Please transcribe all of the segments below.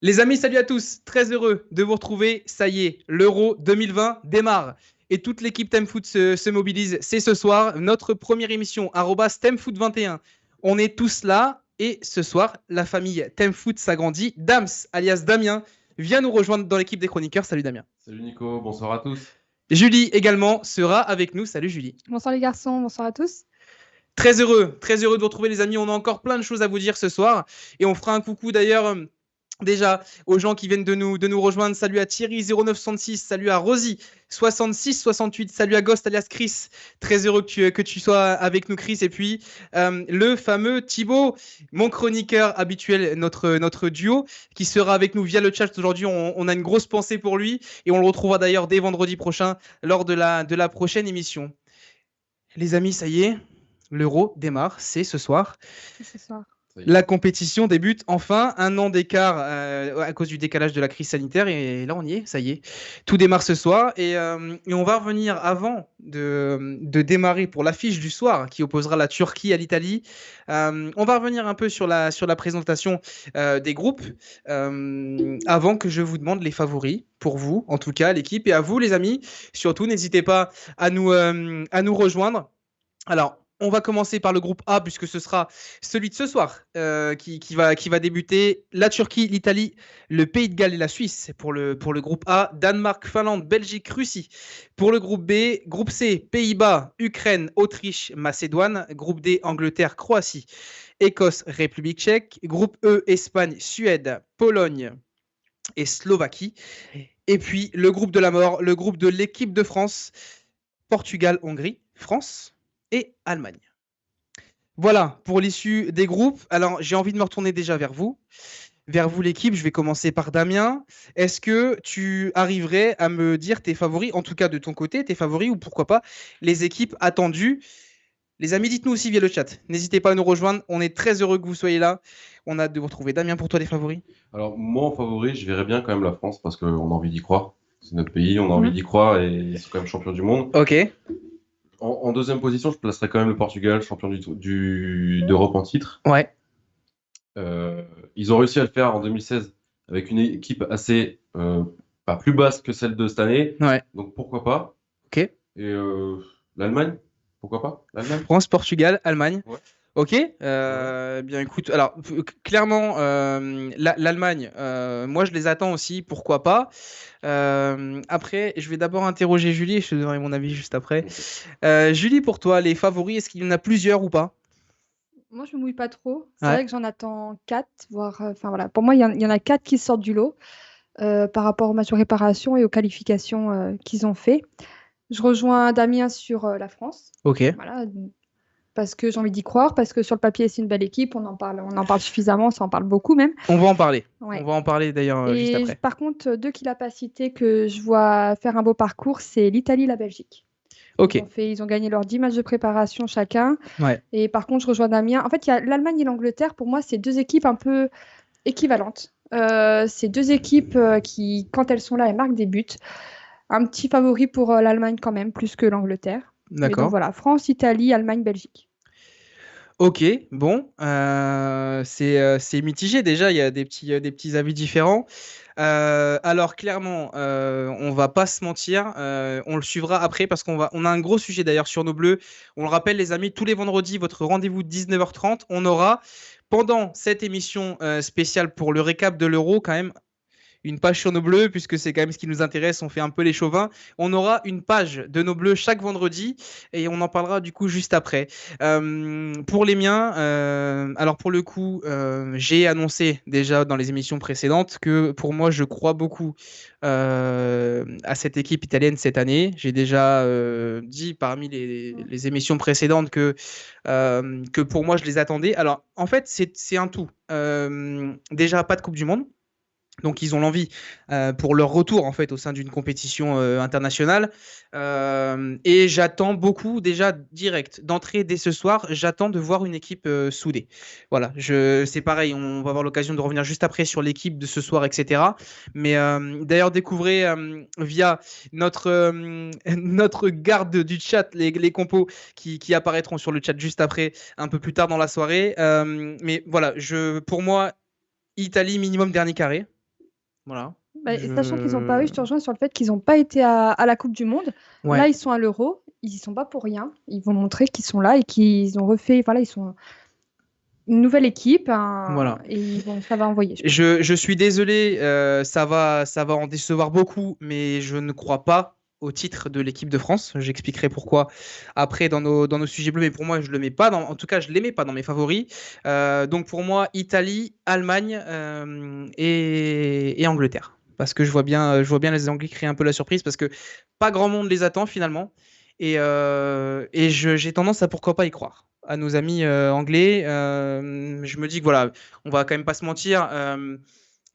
Les amis, salut à tous. Très heureux de vous retrouver. Ça y est, l'Euro 2020 démarre. Et toute l'équipe TimeFoot se mobilise. C'est ce soir, notre première émission, @TimeFoot21. On est tous là. Et ce soir, la famille TimeFoot s'agrandit. Dams, alias Damien, vient nous rejoindre dans l'équipe des chroniqueurs. Salut Damien. Salut Nico, bonsoir à tous. Julie également sera avec nous. Salut Julie. Bonsoir les garçons, bonsoir à tous. Très heureux de vous retrouver les amis. On a encore plein de choses à vous dire ce soir. Et on fera un coucou d'ailleurs déjà aux gens qui viennent de nous rejoindre. Salut à Thierry 0966, salut à Rosie 6668, salut à Ghost alias Chris. Très heureux que tu sois avec nous Chris. Et puis le fameux Thibaut, mon chroniqueur habituel, notre duo, qui sera avec nous via le chat aujourd'hui. On a une grosse pensée pour lui et on le retrouvera d'ailleurs dès vendredi prochain lors de la prochaine émission. Les amis, ça y est, l'Euro démarre, c'est ce soir. Ce soir. La compétition débute enfin, un an d'écart à cause du décalage de la crise sanitaire et là on y est, ça y est. Tout démarre ce soir et on va revenir avant de démarrer pour l'affiche du soir qui opposera la Turquie à l'Italie. On va revenir un peu sur la présentation des groupes avant que je vous demande les favoris pour vous, en tout cas l'équipe et à vous les amis. Surtout n'hésitez pas à nous rejoindre. Alors, on va commencer par le groupe A, puisque ce sera celui de ce soir qui va débuter. La Turquie, l'Italie, le Pays de Galles et la Suisse pour le groupe A. Danemark, Finlande, Belgique, Russie. Pour le groupe B, groupe C, Pays-Bas, Ukraine, Autriche, Macédoine. Groupe D, Angleterre, Croatie, Écosse, République tchèque. Groupe E, Espagne, Suède, Pologne et Slovaquie. Et puis le groupe de la mort, le groupe de l'équipe de France, Portugal, Hongrie, France et Allemagne. Voilà pour l'issue des groupes. Alors, j'ai envie de me retourner déjà vers vous l'équipe. Je vais commencer par Damien. Est-ce que tu arriverais à me dire tes favoris, en tout cas de ton côté, tes favoris ou pourquoi pas les équipes attendues? Les amis, dites-nous aussi via le chat. N'hésitez pas à nous rejoindre. On est très heureux que vous soyez là. On a hâte de vous retrouver. Damien, pour toi, les favoris? Alors moi en favori, je verrais bien quand même la France parce qu'on a envie d'y croire. C'est notre pays, on a envie d'y croire et ils sont quand même champions du monde. Ok. En deuxième position, je placerais quand même le Portugal, champion d'Europe en titre. Ouais. Ils ont réussi à le faire en 2016 avec une équipe assez pas plus basse que celle de cette année. Ouais. Donc pourquoi pas. Ok. Et l'Allemagne, pourquoi pas l'Allemagne. France, Portugal, Allemagne. Ouais. Ok, bien écoute, alors clairement, l'Allemagne, moi je les attends aussi, pourquoi pas. Après, je vais d'abord interroger Julie et je te donnerai mon avis juste après. Julie, pour toi, les favoris, est-ce qu'il y en a plusieurs ou pas? Moi, je me mouille pas trop. C'est Ouais. vrai que j'en attends 4, voire. Enfin voilà, pour moi, il y en a 4 qui sortent du lot par rapport aux matchs de réparation et aux qualifications qu'ils ont fait. Je rejoins Damien sur la France. Ok. Voilà, parce que j'ai envie d'y croire, parce que sur le papier, c'est une belle équipe. On en parle suffisamment, ça en parle beaucoup même. On va en parler. Ouais. On va en parler d'ailleurs juste Et après. par contre, deux qu'il n'a pas cités que je vois faire un beau parcours, c'est l'Italie et la Belgique. Ok. Ils ont gagné leurs 10 matchs de préparation chacun. Ouais. Et par contre, je rejoins Damien. En fait, il y a l'Allemagne et l'Angleterre. Pour moi, c'est deux équipes un peu équivalentes. C'est deux équipes qui, quand elles sont là, elles marquent des buts. Un petit favori pour l'Allemagne quand même, plus que l'Angleterre. Mais donc D'accord. voilà, France, Italie, Allemagne, Belgique. Ok, bon, c'est mitigé déjà, il y a des petits avis différents. Alors clairement, on va pas se mentir, on le suivra après parce on a un gros sujet d'ailleurs sur nos bleus. On le rappelle les amis, tous les vendredis, votre rendez-vous de 19h30, on aura pendant cette émission spéciale pour le récap de l'Euro quand même une page sur nos bleus, puisque c'est quand même ce qui nous intéresse, on fait un peu les chauvins. On aura une page de nos bleus chaque vendredi, et on en parlera du coup juste après. Pour les miens, alors pour le coup, j'ai annoncé déjà dans les émissions précédentes que pour moi, je crois beaucoup à cette équipe italienne cette année. J'ai déjà dit parmi les émissions précédentes que pour moi, je les attendais. Alors, en fait, c'est un tout. Déjà, pas de Coupe du Monde. Donc ils ont l'envie pour leur retour en fait au sein d'une compétition internationale. Et j'attends beaucoup déjà direct d'entrée dès ce soir. J'attends de voir une équipe soudée. Voilà, c'est pareil. On va avoir l'occasion de revenir juste après sur l'équipe de ce soir, etc. Mais d'ailleurs découvrez via notre garde du chat les compos qui apparaîtront sur le chat juste après, un peu plus tard dans la soirée. Mais voilà, pour moi, Italie minimum dernier carré. Voilà. Sachant qu'ils n'ont pas eu, je te rejoins sur le fait qu'ils n'ont pas été à la Coupe du Monde. Ouais. Là, ils sont à l'Euro. Ils n'y sont pas pour rien. Ils vont montrer qu'ils sont là et qu'ils ont refait. Voilà, ils sont une nouvelle équipe. Voilà. Et ça va envoyer. Je suis désolé, ça va en décevoir beaucoup, mais je ne crois pas au titre de l'équipe de France. J'expliquerai pourquoi après dans nos sujets bleus, mais pour moi, je le mets pas en tout cas, je les mets pas dans mes favoris. Donc pour moi, Italie, Allemagne et Angleterre. Parce que je vois bien les Anglais créer un peu la surprise, parce que pas grand monde les attend finalement. Et j'ai tendance à pourquoi pas y croire à nos amis anglais. Je me dis que voilà, on va quand même pas se mentir.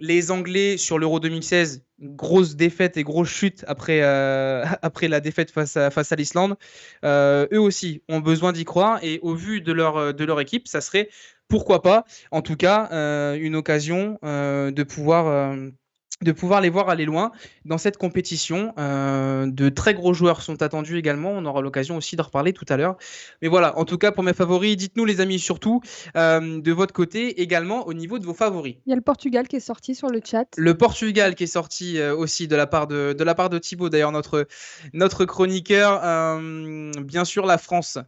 Les Anglais sur l'Euro 2016, grosse défaite et grosse chute après, après la défaite face à l'Islande. Eux aussi ont besoin d'y croire, et au vu de leur équipe, ça serait pourquoi pas, en tout cas, une occasion de pouvoir les voir aller loin dans cette compétition. De très gros joueurs sont attendus également. On aura l'occasion aussi d'en reparler tout à l'heure. Mais voilà, en tout cas, pour mes favoris, dites-nous les amis, surtout de votre côté également au niveau de vos favoris. Il y a le Portugal qui est sorti sur le chat. Le Portugal qui est sorti aussi de la part de Thibaut, d'ailleurs notre chroniqueur. Bien sûr, la France.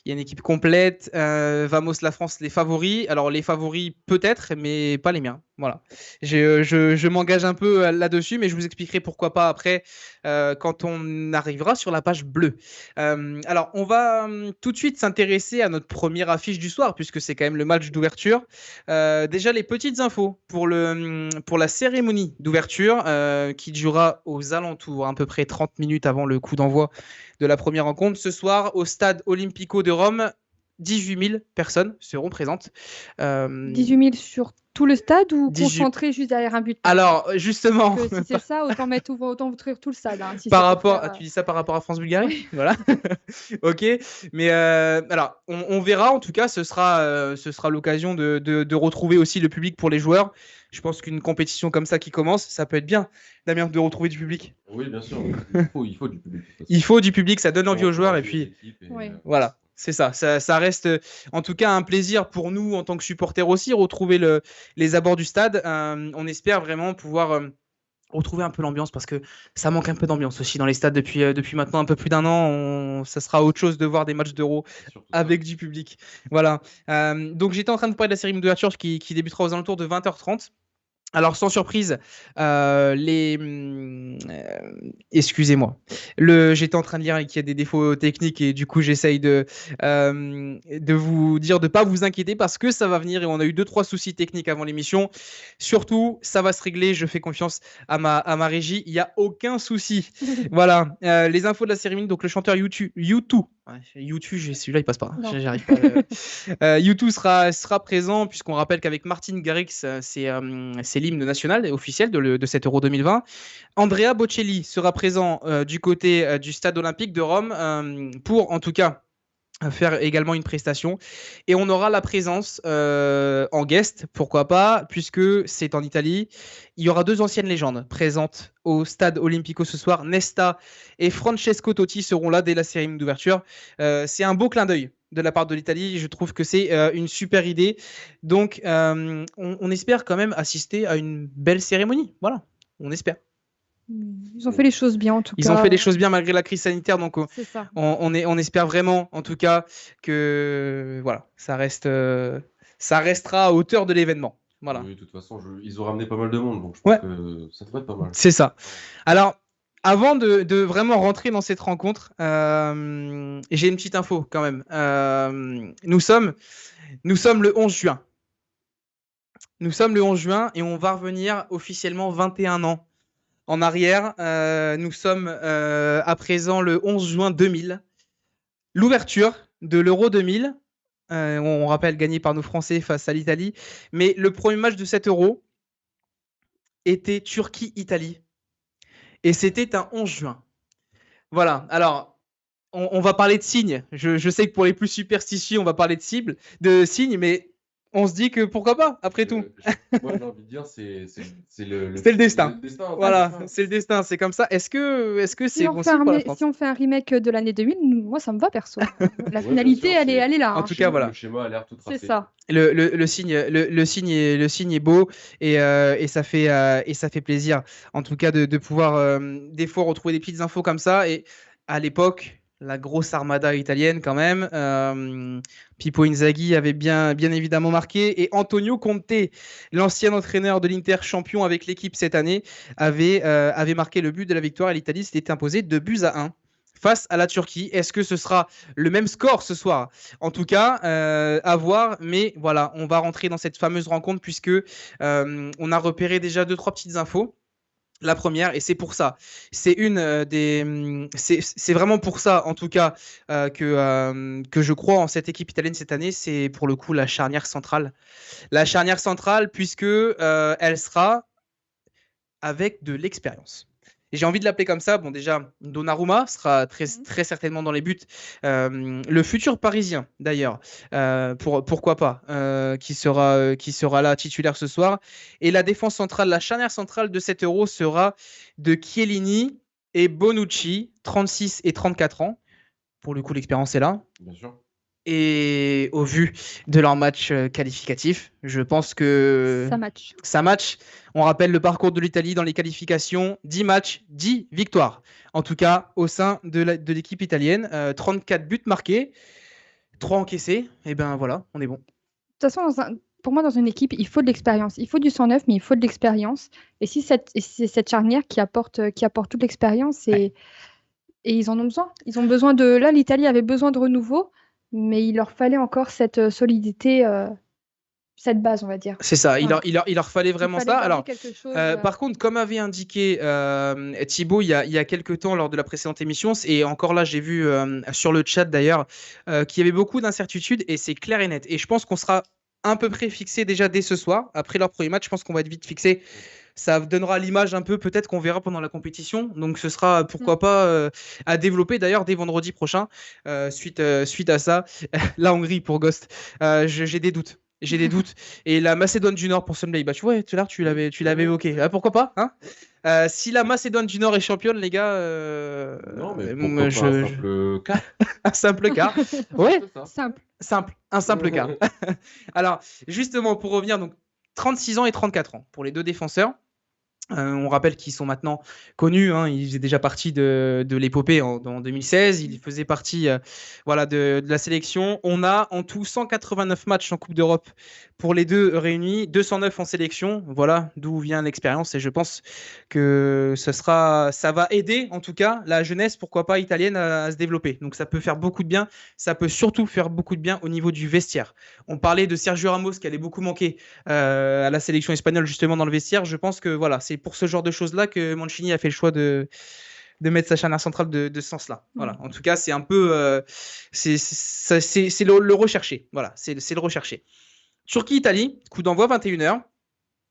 Il y a une équipe complète. Vamos la France, les favoris. Alors les favoris peut-être, mais pas les miens. Voilà. Je m'engage un peu là-dessus, mais je vous expliquerai pourquoi pas après quand on arrivera sur la page bleue. Alors, on va tout de suite s'intéresser à notre première affiche du soir, puisque c'est quand même le match d'ouverture. Déjà, les petites infos pour la cérémonie d'ouverture qui durera aux alentours, à peu près 30 minutes avant le coup d'envoi de la première rencontre. Ce soir, au stade Olimpico de Rome, 18 000 personnes seront présentes. 18 000 sur tout le stade ou 18... concentré juste derrière un but? Alors, justement... Si c'est ça, autant ouvrir tout le stade. Hein, si par rapport, tu dis ça par rapport à France-Bulgarie? Oui. Voilà. Ok. Mais alors, on verra. En tout cas, ce sera l'occasion de retrouver aussi le public pour les joueurs. Je pense qu'une compétition comme ça qui commence, ça peut être bien, Damien, de retrouver du public. Oui, bien sûr. Il faut du public. Il faut du public, ça donne envie aux joueurs. Et puis, voilà. C'est ça. Ça reste en tout cas un plaisir pour nous en tant que supporters aussi, retrouver les abords du stade. On espère vraiment pouvoir retrouver un peu l'ambiance, parce que ça manque un peu d'ambiance aussi dans les stades depuis maintenant un peu plus d'un an. Ça sera autre chose de voir des matchs d'Euro avec du public. Voilà. Donc j'étais en train de vous parler de la série d'ouverture qui débutera aux alentours de 20h30. Alors, sans surprise, excusez-moi. J'étais en train de lire qu'il y a des défauts techniques, et du coup, j'essaye de vous dire de ne pas vous inquiéter, parce que ça va venir, et on a eu 2-3 soucis techniques avant l'émission. Surtout, ça va se régler. Je fais confiance à ma régie. Il n'y a aucun souci. Voilà. Les infos de la cérémonie. Donc, le chanteur U2. U2, celui-là, il passe pas. J'arrive pas. U2 sera présent, puisqu'on rappelle qu'avec Martin Garrix, c'est l'hymne national et officiel de cet Euro 2020. Andrea Bocelli sera présent du côté du stade olympique de Rome pour, en tout cas, faire également une prestation. Et on aura la présence en guest, pourquoi pas, puisque c'est en Italie. Il y aura 2 anciennes légendes présentes au stade Olimpico ce soir. Nesta et Francesco Totti seront là dès la cérémonie d'ouverture. C'est un beau clin d'œil de la part de l'Italie. Je trouve que c'est une super idée. Donc, on espère quand même assister à une belle cérémonie. Voilà, on espère. Ils ont fait les choses bien, en tout cas. Ils ont fait les choses bien malgré la crise sanitaire. Donc, ça. on espère vraiment, en tout cas, que voilà, ça restera à hauteur de l'événement. Voilà. Oui, de toute façon, ils ont ramené pas mal de monde, donc je pense que ça devrait être pas mal. C'est ça. Alors, avant de vraiment rentrer dans cette rencontre, j'ai une petite info quand même. Nous sommes le 11 juin. Nous sommes le 11 juin et on va revenir officiellement 21 ans en arrière. Nous sommes à présent le 11 juin 2000. L'ouverture de l'Euro 2000. On rappelle, gagné par nos Français face à l'Italie. Mais le premier match de cet Euro était Turquie-Italie. Et c'était un 11 juin. Voilà. Alors, on va parler de signes. Je sais que pour les plus superstitieux, on va parler de signes. Mais on se dit que pourquoi pas, après tout. Moi, j'ai envie de dire, c'est le C'est le destin. destin. Voilà, C'est ça. c'est le destin, c'est comme ça. Est-ce que Si c'est on bon fait signe pour la si France? on fait un remake de l'année 2000, moi ça me va perso. La Ouais, finalité, bien sûr, elle est là. En hein. tout cas, voilà. Le schéma a l'air tout C'est tracé. ça. Le signe est beau et ça fait plaisir, en tout cas, de pouvoir des fois retrouver des petites infos comme ça. Et à l'époque, la grosse armada italienne, quand même. Pippo Inzaghi avait bien évidemment marqué. Et Antonio Conte, l'ancien entraîneur de l'Inter, champion avec l'équipe cette année, avait marqué le but de la victoire. Et l'Italie s'était imposée 2-1 face à la Turquie. Est-ce que ce sera le même score ce soir? En tout cas, à voir. Mais voilà, on va rentrer dans cette fameuse rencontre puisque on a repéré déjà 2-3 petites infos. La première, et c'est pour ça, c'est vraiment pour ça, en tout cas, que je crois en cette équipe italienne cette année. C'est pour le coup la charnière centrale. La charnière centrale, puisque elle sera avec de l'expérience. Et j'ai envie de l'appeler comme ça. Bon, déjà, Donnarumma sera très certainement dans les buts. Le futur Parisien, d'ailleurs, pourquoi pas, qui sera là titulaire ce soir. Et la défense centrale, la charnière centrale de cet Euro sera de Chiellini et Bonucci, 36 et 34 ans. Pour le coup, l'expérience est là. Bien sûr. Et au vu de leur match qualificatif, je pense que ça match. On rappelle le parcours de l'Italie dans les qualifications, 10 matchs, 10 victoires. En tout cas, au sein de l'équipe italienne, 34 buts marqués, 3 encaissés. Et ben voilà, on est bon. De toute façon, pour moi, dans une équipe, il faut de l'expérience. Il faut du sang neuf, mais il faut de l'expérience. Et si c'est cette charnière qui apporte toute l'expérience, et ils en ont besoin. Ils ont besoin de... Là, l'Italie avait besoin de renouveau, mais il leur fallait encore cette solidité, cette base, on va dire. C'est ça, Voilà. il leur fallait vraiment ça. Alors, chose, par contre, comme avait indiqué Thibaut il y a quelques temps lors de la précédente émission, et encore là, j'ai vu sur le chat d'ailleurs, qu'il y avait beaucoup d'incertitudes, et c'est clair et net. Et je pense qu'on sera à peu près fixé déjà dès ce soir. Après leur premier match, je pense qu'on va être vite fixé. Ça donnera l'image un peu, peut-être qu'on verra pendant la compétition. Donc ce sera, pourquoi pas, à développer d'ailleurs dès vendredi prochain, suite à ça. La Hongrie pour Ghost, j'ai des doutes. J'ai des doutes. Et la Macédoine du Nord pour Sunday, bah tu vois, tout à l'heure tu l'avais évoqué. Ah, pourquoi pas, hein? Si la Macédoine du Nord est championne, les gars, non, mais pourquoi pas un simple quart. Un simple quart. Ouais, simple. Un simple quart. Alors, justement, pour revenir, donc 36 ans et 34 ans pour les deux défenseurs. On rappelle qu'ils sont maintenant connus, hein, ils faisaient déjà partie de l'épopée en 2016, ils faisaient partie de la sélection. On a en tout 189 matchs en Coupe d'Europe pour les deux réunis, 209 en sélection, voilà d'où vient l'expérience, et je pense que ça va aider en tout cas la jeunesse, pourquoi pas italienne, à se développer. Donc ça peut faire beaucoup de bien, ça peut surtout faire beaucoup de bien au niveau du vestiaire. On parlait de Sergio Ramos qui allait beaucoup manquer à la sélection espagnole justement dans le vestiaire. Je pense que voilà, c'est pour ce genre de choses-là que Mancini a fait le choix de mettre sa charnière centrale de ce sens-là. Voilà. En tout cas, c'est un peu c'est le recherché. Voilà, c'est le recherché. Turquie-Italie, coup d'envoi 21h.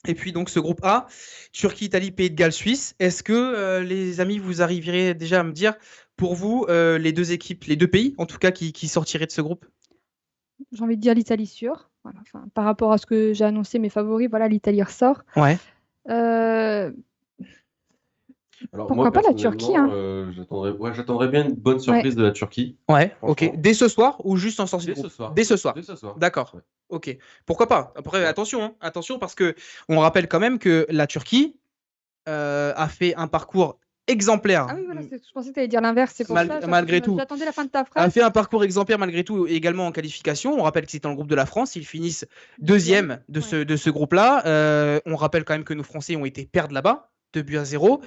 Et puis donc ce groupe A, Turquie, Italie, Pays de Galles, Suisse. Est-ce que les amis, vous arriveriez déjà à me dire pour vous les deux équipes, les deux pays en tout cas qui sortiraient de ce groupe? J'ai envie de dire l'Italie sûre. Voilà, par rapport à ce que j'ai annoncé, mes favoris, voilà, l'Italie ressort. Ouais. Alors, pourquoi pas la Turquie, hein. J'attendrais bien une bonne surprise de la Turquie. Ouais, ok. Dès ce soir ou juste en sortie de groupe? Dès ce soir. D'accord. Ouais. Ok. Pourquoi pas? Après, attention, parce que on rappelle quand même que la Turquie a fait un parcours exemplaire. Ah oui, voilà, je pensais que tu allais dire l'inverse, c'est pour ça. Malgré tout. J'attendais la fin de ta phrase. A fait un parcours exemplaire malgré tout, également en qualification. On rappelle que c'est dans le groupe de la France. Ils finissent deuxième de ce groupe-là. On rappelle quand même que nos Français ont été perdre là-bas. 2-0.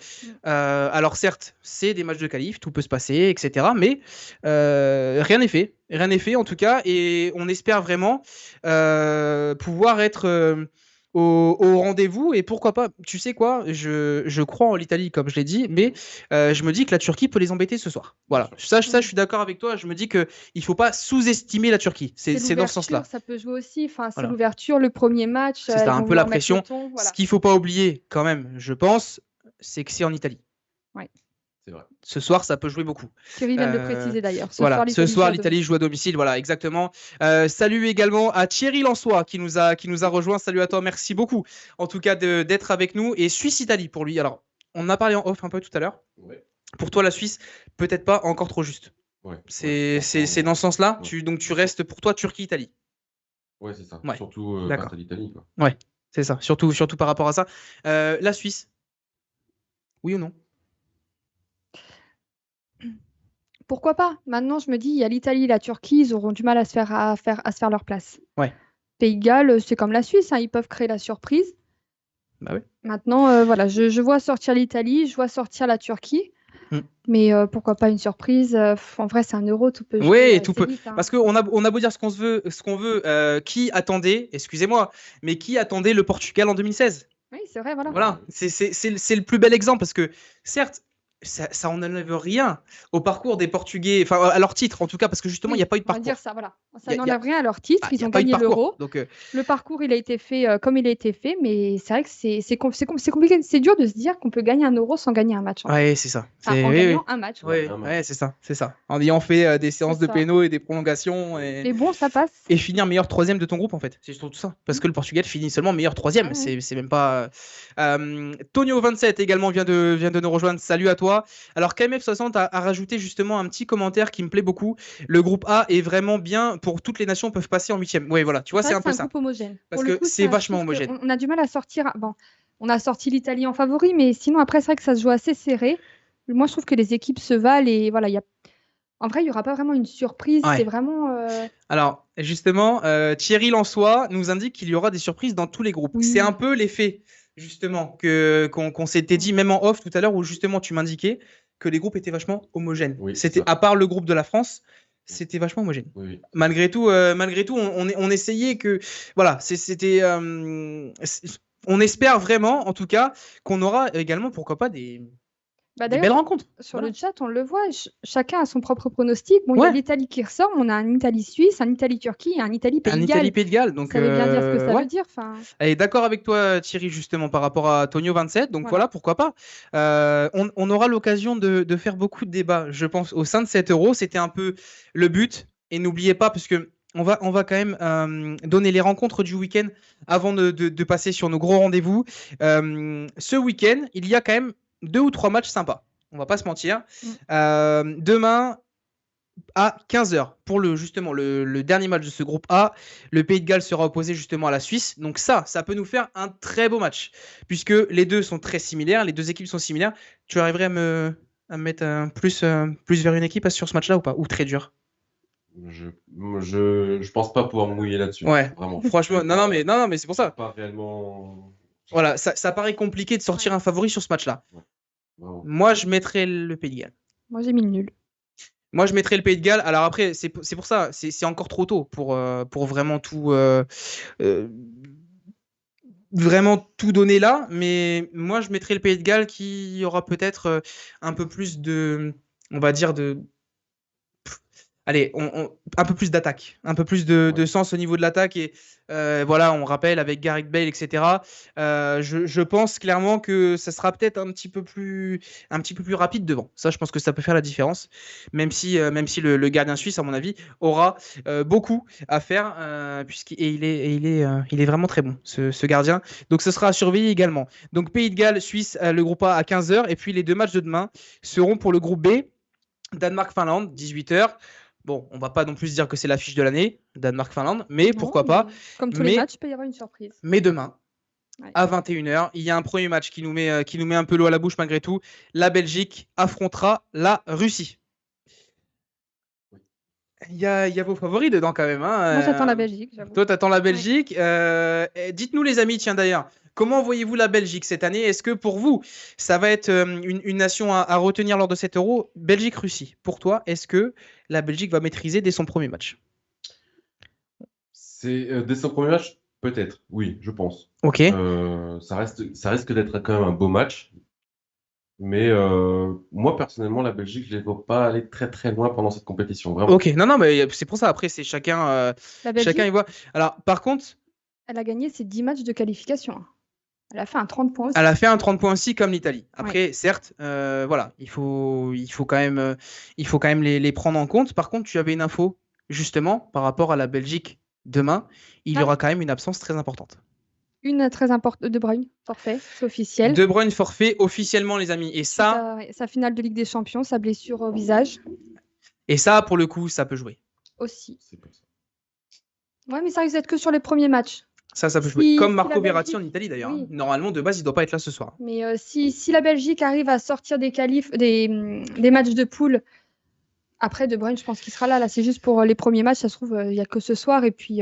Alors certes, c'est des matchs de qualif, tout peut se passer, etc. Mais rien n'est fait. Rien n'est fait en tout cas. Et on espère vraiment pouvoir être au rendez-vous. Et pourquoi pas, tu sais quoi, je crois en l'Italie, comme je l'ai dit, mais je me dis que la Turquie peut les embêter ce soir. Voilà. Ça, je suis d'accord avec toi. Je me dis qu'il ne faut pas sous-estimer la Turquie. C'est dans ce sens-là. Ça peut jouer aussi. Enfin, c'est l'ouverture, le premier match. C'est un peu la pression. Ce qu'il ne faut pas oublier, quand même, je pense, c'est que c'est en Italie. Ouais. C'est vrai. Ce soir, ça peut jouer beaucoup. Thierry vient de le préciser d'ailleurs. Voilà, ce soir, l'Italie l'Italie joue à domicile. Voilà, exactement. Salut également à Thierry Lançois qui nous a rejoint. Salut à toi, merci beaucoup en tout cas d'être avec nous. Et Suisse-Italie pour lui. Alors, on en a parlé en off un peu tout à l'heure. Ouais. Pour toi, la Suisse, peut-être pas encore trop juste. Ouais. C'est dans ce sens-là. Ouais. Donc tu restes pour toi Turquie-Italie. Ouais, c'est ça. Ouais. Surtout D'accord. face à l'Italie. Quoi. Ouais, c'est ça. Surtout par rapport à ça. La Suisse, oui ou non? Pourquoi pas? Maintenant, je me dis, il y a l'Italie, la Turquie, ils auront du mal à se faire leur place. Ouais. Pays de Galles, c'est comme la Suisse, hein, ils peuvent créer la surprise. Bah oui. Maintenant, voilà, je vois sortir l'Italie, je vois sortir la Turquie. Mais pourquoi pas une surprise? En vrai, c'est un euro, tout peut jouer. Oui, tout peut. Vite, hein. Parce qu'on a beau dire ce qu'on veut, qui attendait, excusez-moi, mais qui attendait le Portugal en 2016? Oui, c'est vrai, voilà. Voilà, c'est le plus bel exemple parce que, certes, ça n'enlève rien au parcours des Portugais, enfin à leur titre en tout cas, parce que justement, il n'y a pas eu de On va parcours. dire ça, voilà. Ça Y a- n'enlève rien à leur titre, Il ils y a ont pas eu de gagné parcours. l'euro. Donc, Le parcours, il a été fait comme il a été fait, mais c'est vrai que c'est compliqué. C'est dur de se dire qu'on peut gagner un euro sans gagner un match. ouais, c'est ça. Enfin, en gagnant un match. quoi. Ouais, c'est ça. En ayant fait des séances de ça. pénaux et des prolongations Mais bon, ça passe. et finir meilleur troisième de ton groupe en fait. C'est surtout ça. Parce que le Portugal finit seulement meilleur troisième. Ah ouais. C'est même pas. Tonio27 également vient de nous rejoindre. Salut à toi. Alors KMF60 a rajouté justement un petit commentaire qui me plaît beaucoup. Le groupe A est vraiment bien pour toutes les nations peuvent passer en huitième. Ouais, voilà. Tu vois, c'est un peu ça. Groupe homogène. Parce Pour le que coup, c'est vachement homogène. On a du mal à sortir. Bon, on a sorti l'Italie en favori, mais sinon après c'est vrai que ça se joue assez serré. Moi, je trouve que les équipes se valent et voilà, en vrai, il n'y aura pas vraiment une surprise. Ouais. C'est vraiment. Alors, justement, Thierry Lançois nous indique qu'il y aura des surprises dans tous les groupes. Oui. C'est un peu l'effet, justement, qu'on s'était dit, même en off tout à l'heure, où justement tu m'indiquais que les groupes étaient vachement homogènes. Oui, C'était, à part le groupe de la France, c'était vachement homogène. Oui. Malgré tout, on essayait que. Voilà, on espère vraiment, en tout cas, qu'on aura également, pourquoi pas, des belles rencontres. Sur le chat, on le voit, chacun a son propre pronostic. Bon, il y a l'Italie qui ressort, on a un Italie-Suisse, un Italie-Turquie et un Italie-Pays de Galles. Un Italie-Pays de Galles. Donc, ça veut bien dire ce que ça veut dire. Elle est d'accord avec toi, Thierry, justement, par rapport à Tonio27. Donc voilà, pourquoi pas. On aura l'occasion de faire beaucoup de débats, je pense, au sein de cet euro. C'était un peu le but. Et n'oubliez pas, parce que on va quand même donner les rencontres du week-end avant de passer sur nos gros rendez-vous. Ce week-end, il y a quand même 2 ou 3 matchs sympas. On va pas se mentir. Demain, à 15h, pour justement le dernier match de ce groupe A, le Pays de Galles sera opposé justement à la Suisse. Donc ça peut nous faire un très beau match, puisque les deux sont très similaires, les deux équipes sont similaires. Tu arriverais à me mettre plus vers une équipe sur ce match-là ou pas? Ou très dur? Je pense pas pouvoir me mouiller là-dessus. Ouais, vraiment. Franchement, non, mais c'est pour ça. Pas réellement. Voilà, ça paraît compliqué de sortir un favori sur ce match-là. Vraiment. Moi, je mettrais le Pays de Galles. Moi, j'ai mis le nul. Moi, je mettrais le Pays de Galles. Alors après, c'est pour ça, c'est encore trop tôt pour vraiment tout donner là. Mais moi, je mettrais le Pays de Galles qui aura peut-être un peu plus on va dire allez, un peu plus d'attaque, un peu plus de sens au niveau de l'attaque. Et voilà, on rappelle avec Gareth Bale, etc. Je pense clairement que ça sera peut-être un petit peu plus rapide devant. Ça, je pense que ça peut faire la différence. Même si le gardien suisse, à mon avis, aura beaucoup à faire, il est vraiment très bon, ce gardien. Donc, ce sera à surveiller également. Donc, Pays de Galles, Suisse, le groupe A à 15h. Et puis, les 2 matchs de demain seront pour le groupe B. Danemark-Finlande, 18h. Bon, on va pas non plus dire que c'est l'affiche de l'année, Danemark-Finlande, mais pourquoi pas. Comme tous les matchs, il peut y avoir une surprise. Mais demain, à 21h, il y a un premier match qui nous met un peu l'eau à la bouche malgré tout. La Belgique affrontera la Russie. Il y a vos favoris dedans quand même. Hein. Moi, j'attends la Belgique. Toi, tu attends la Belgique. Dites-nous les amis, tiens d'ailleurs, comment voyez-vous la Belgique cette année? Est-ce que pour vous, ça va être une nation à retenir lors de cet Euro? Belgique-Russie, pour toi, est-ce que la Belgique va maîtriser dès son premier match? Dès son premier match, peut-être, oui, je pense. Ok. Ça risque d'être quand même un beau match. Mais moi, personnellement, la Belgique, je ne les vois pas aller très très loin pendant cette compétition. Vraiment. Ok, non, mais c'est pour ça. Après, c'est chacun y voit. Alors, par contre, elle a gagné ses 10 matchs de qualification. Elle a fait un 30 points aussi. Elle a fait un 30 points aussi comme l'Italie. Après, certes, voilà, il faut quand même les prendre en compte. Par contre, tu avais une info, justement, par rapport à la Belgique demain, il y aura quand même une absence très importante. Une très importante, De Bruyne, forfait, c'est officiel. De Bruyne forfait officiellement, les amis. Et ça, sa finale de Ligue des Champions, sa blessure au visage. Et ça, pour le coup, ça peut jouer. Aussi. C'est pour ça. Ouais, mais ça risque d'être que sur les premiers matchs. Ça peut jouer. Comme Marco Verratti en Italie, d'ailleurs. Oui. Normalement, de base, il ne doit pas être là ce soir. Mais si la Belgique arrive à sortir des matchs de poule, après, De Bruyne, je pense qu'il sera là. Là, c'est juste pour les premiers matchs. Ça se trouve, il n'y a que ce soir. Et puis,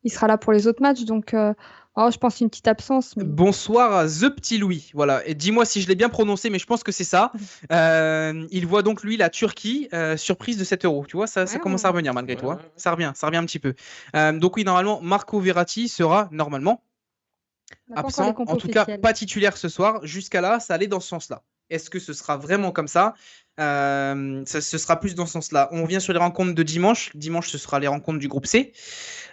il sera là pour les autres matchs. Donc, je pense une petite absence. Mais... Bonsoir à The Petit Louis. Voilà. Et dis-moi si je l'ai bien prononcé, mais je pense que c'est ça. Il voit donc, lui, la Turquie, surprise de 7 €. Tu vois, ça commence à revenir malgré tout. Hein. Ça revient un petit peu. Donc, oui, normalement, Marco Verratti sera normalement absent. En tout cas, pas titulaire ce soir. Jusqu'à là, ça allait dans ce sens-là. Est-ce que ce sera vraiment comme ça? Ce sera plus dans ce sens-là. On revient sur les rencontres de dimanche. Dimanche, ce sera les rencontres du groupe C.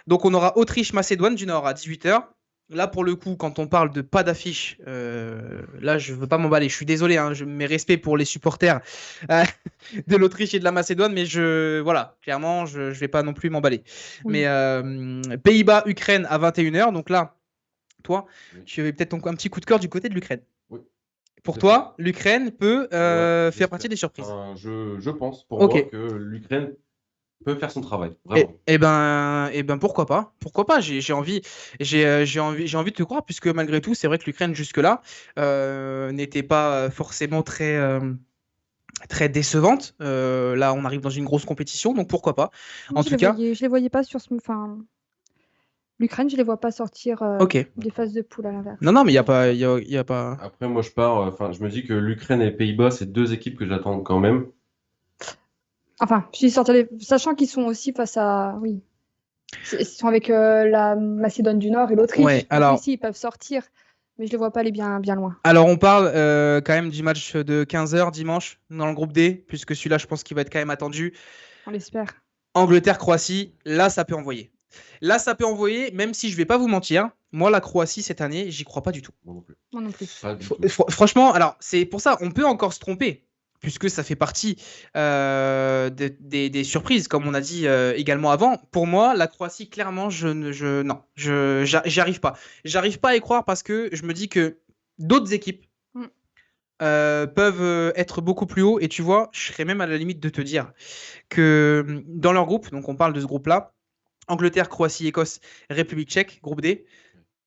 Donc, on aura Autriche-Macédoine du Nord à 18h. Là, pour le coup, quand on parle de pas d'affiche, là, je ne veux pas m'emballer. Je suis désolé, hein, mes respects pour les supporters de l'Autriche et de la Macédoine, mais voilà, clairement, je ne vais pas non plus m'emballer. Oui. Mais Pays-Bas-Ukraine à 21h. Donc là, toi, tu avais peut-être un petit coup de cœur du côté de l'Ukraine. Oui. Pour toi, l'Ukraine peut faire partie des surprises. Je pense, pour moi, que l'Ukraine peut faire son travail. Vraiment. Et ben pourquoi pas? Pourquoi pas? J'ai envie de te croire, puisque malgré tout, c'est vrai que l'Ukraine jusque-là n'était pas forcément très décevante. Là, on arrive dans une grosse compétition, donc pourquoi pas? En tout cas, je les voyais pas sur ce. Enfin, l'Ukraine, je les vois pas sortir des phases de poule à l'inverse. Non, mais il y a pas. Après, moi, je me dis que l'Ukraine et les Pays-Bas, c'est deux équipes que j'attends quand même. Enfin, je suis sortie sachant qu'ils sont aussi face à. Oui. Ils sont avec la Macédoine du Nord et l'Autriche. Ouais, alors... Ici, ils peuvent sortir, mais je les vois pas aller bien loin. Alors, on parle quand même du match de 15h dimanche dans le groupe D, puisque celui-là, je pense qu'il va être quand même attendu. On l'espère. Angleterre-Croatie, là, ça peut envoyer. Là, ça peut envoyer, même si je vais pas vous mentir. Moi, la Croatie, cette année, j'y crois pas du tout. Moi non plus. Moi non plus. Franchement, alors, c'est pour ça, on peut encore se tromper, puisque ça fait partie des surprises, comme on a dit également avant. Pour moi, la Croatie, clairement, j'y arrive pas. J'arrive pas à y croire parce que je me dis que d'autres équipes peuvent être beaucoup plus haut. Et tu vois, je serais même à la limite de te dire que dans leur groupe, donc on parle de ce groupe-là, Angleterre, Croatie, Écosse, République tchèque, groupe D.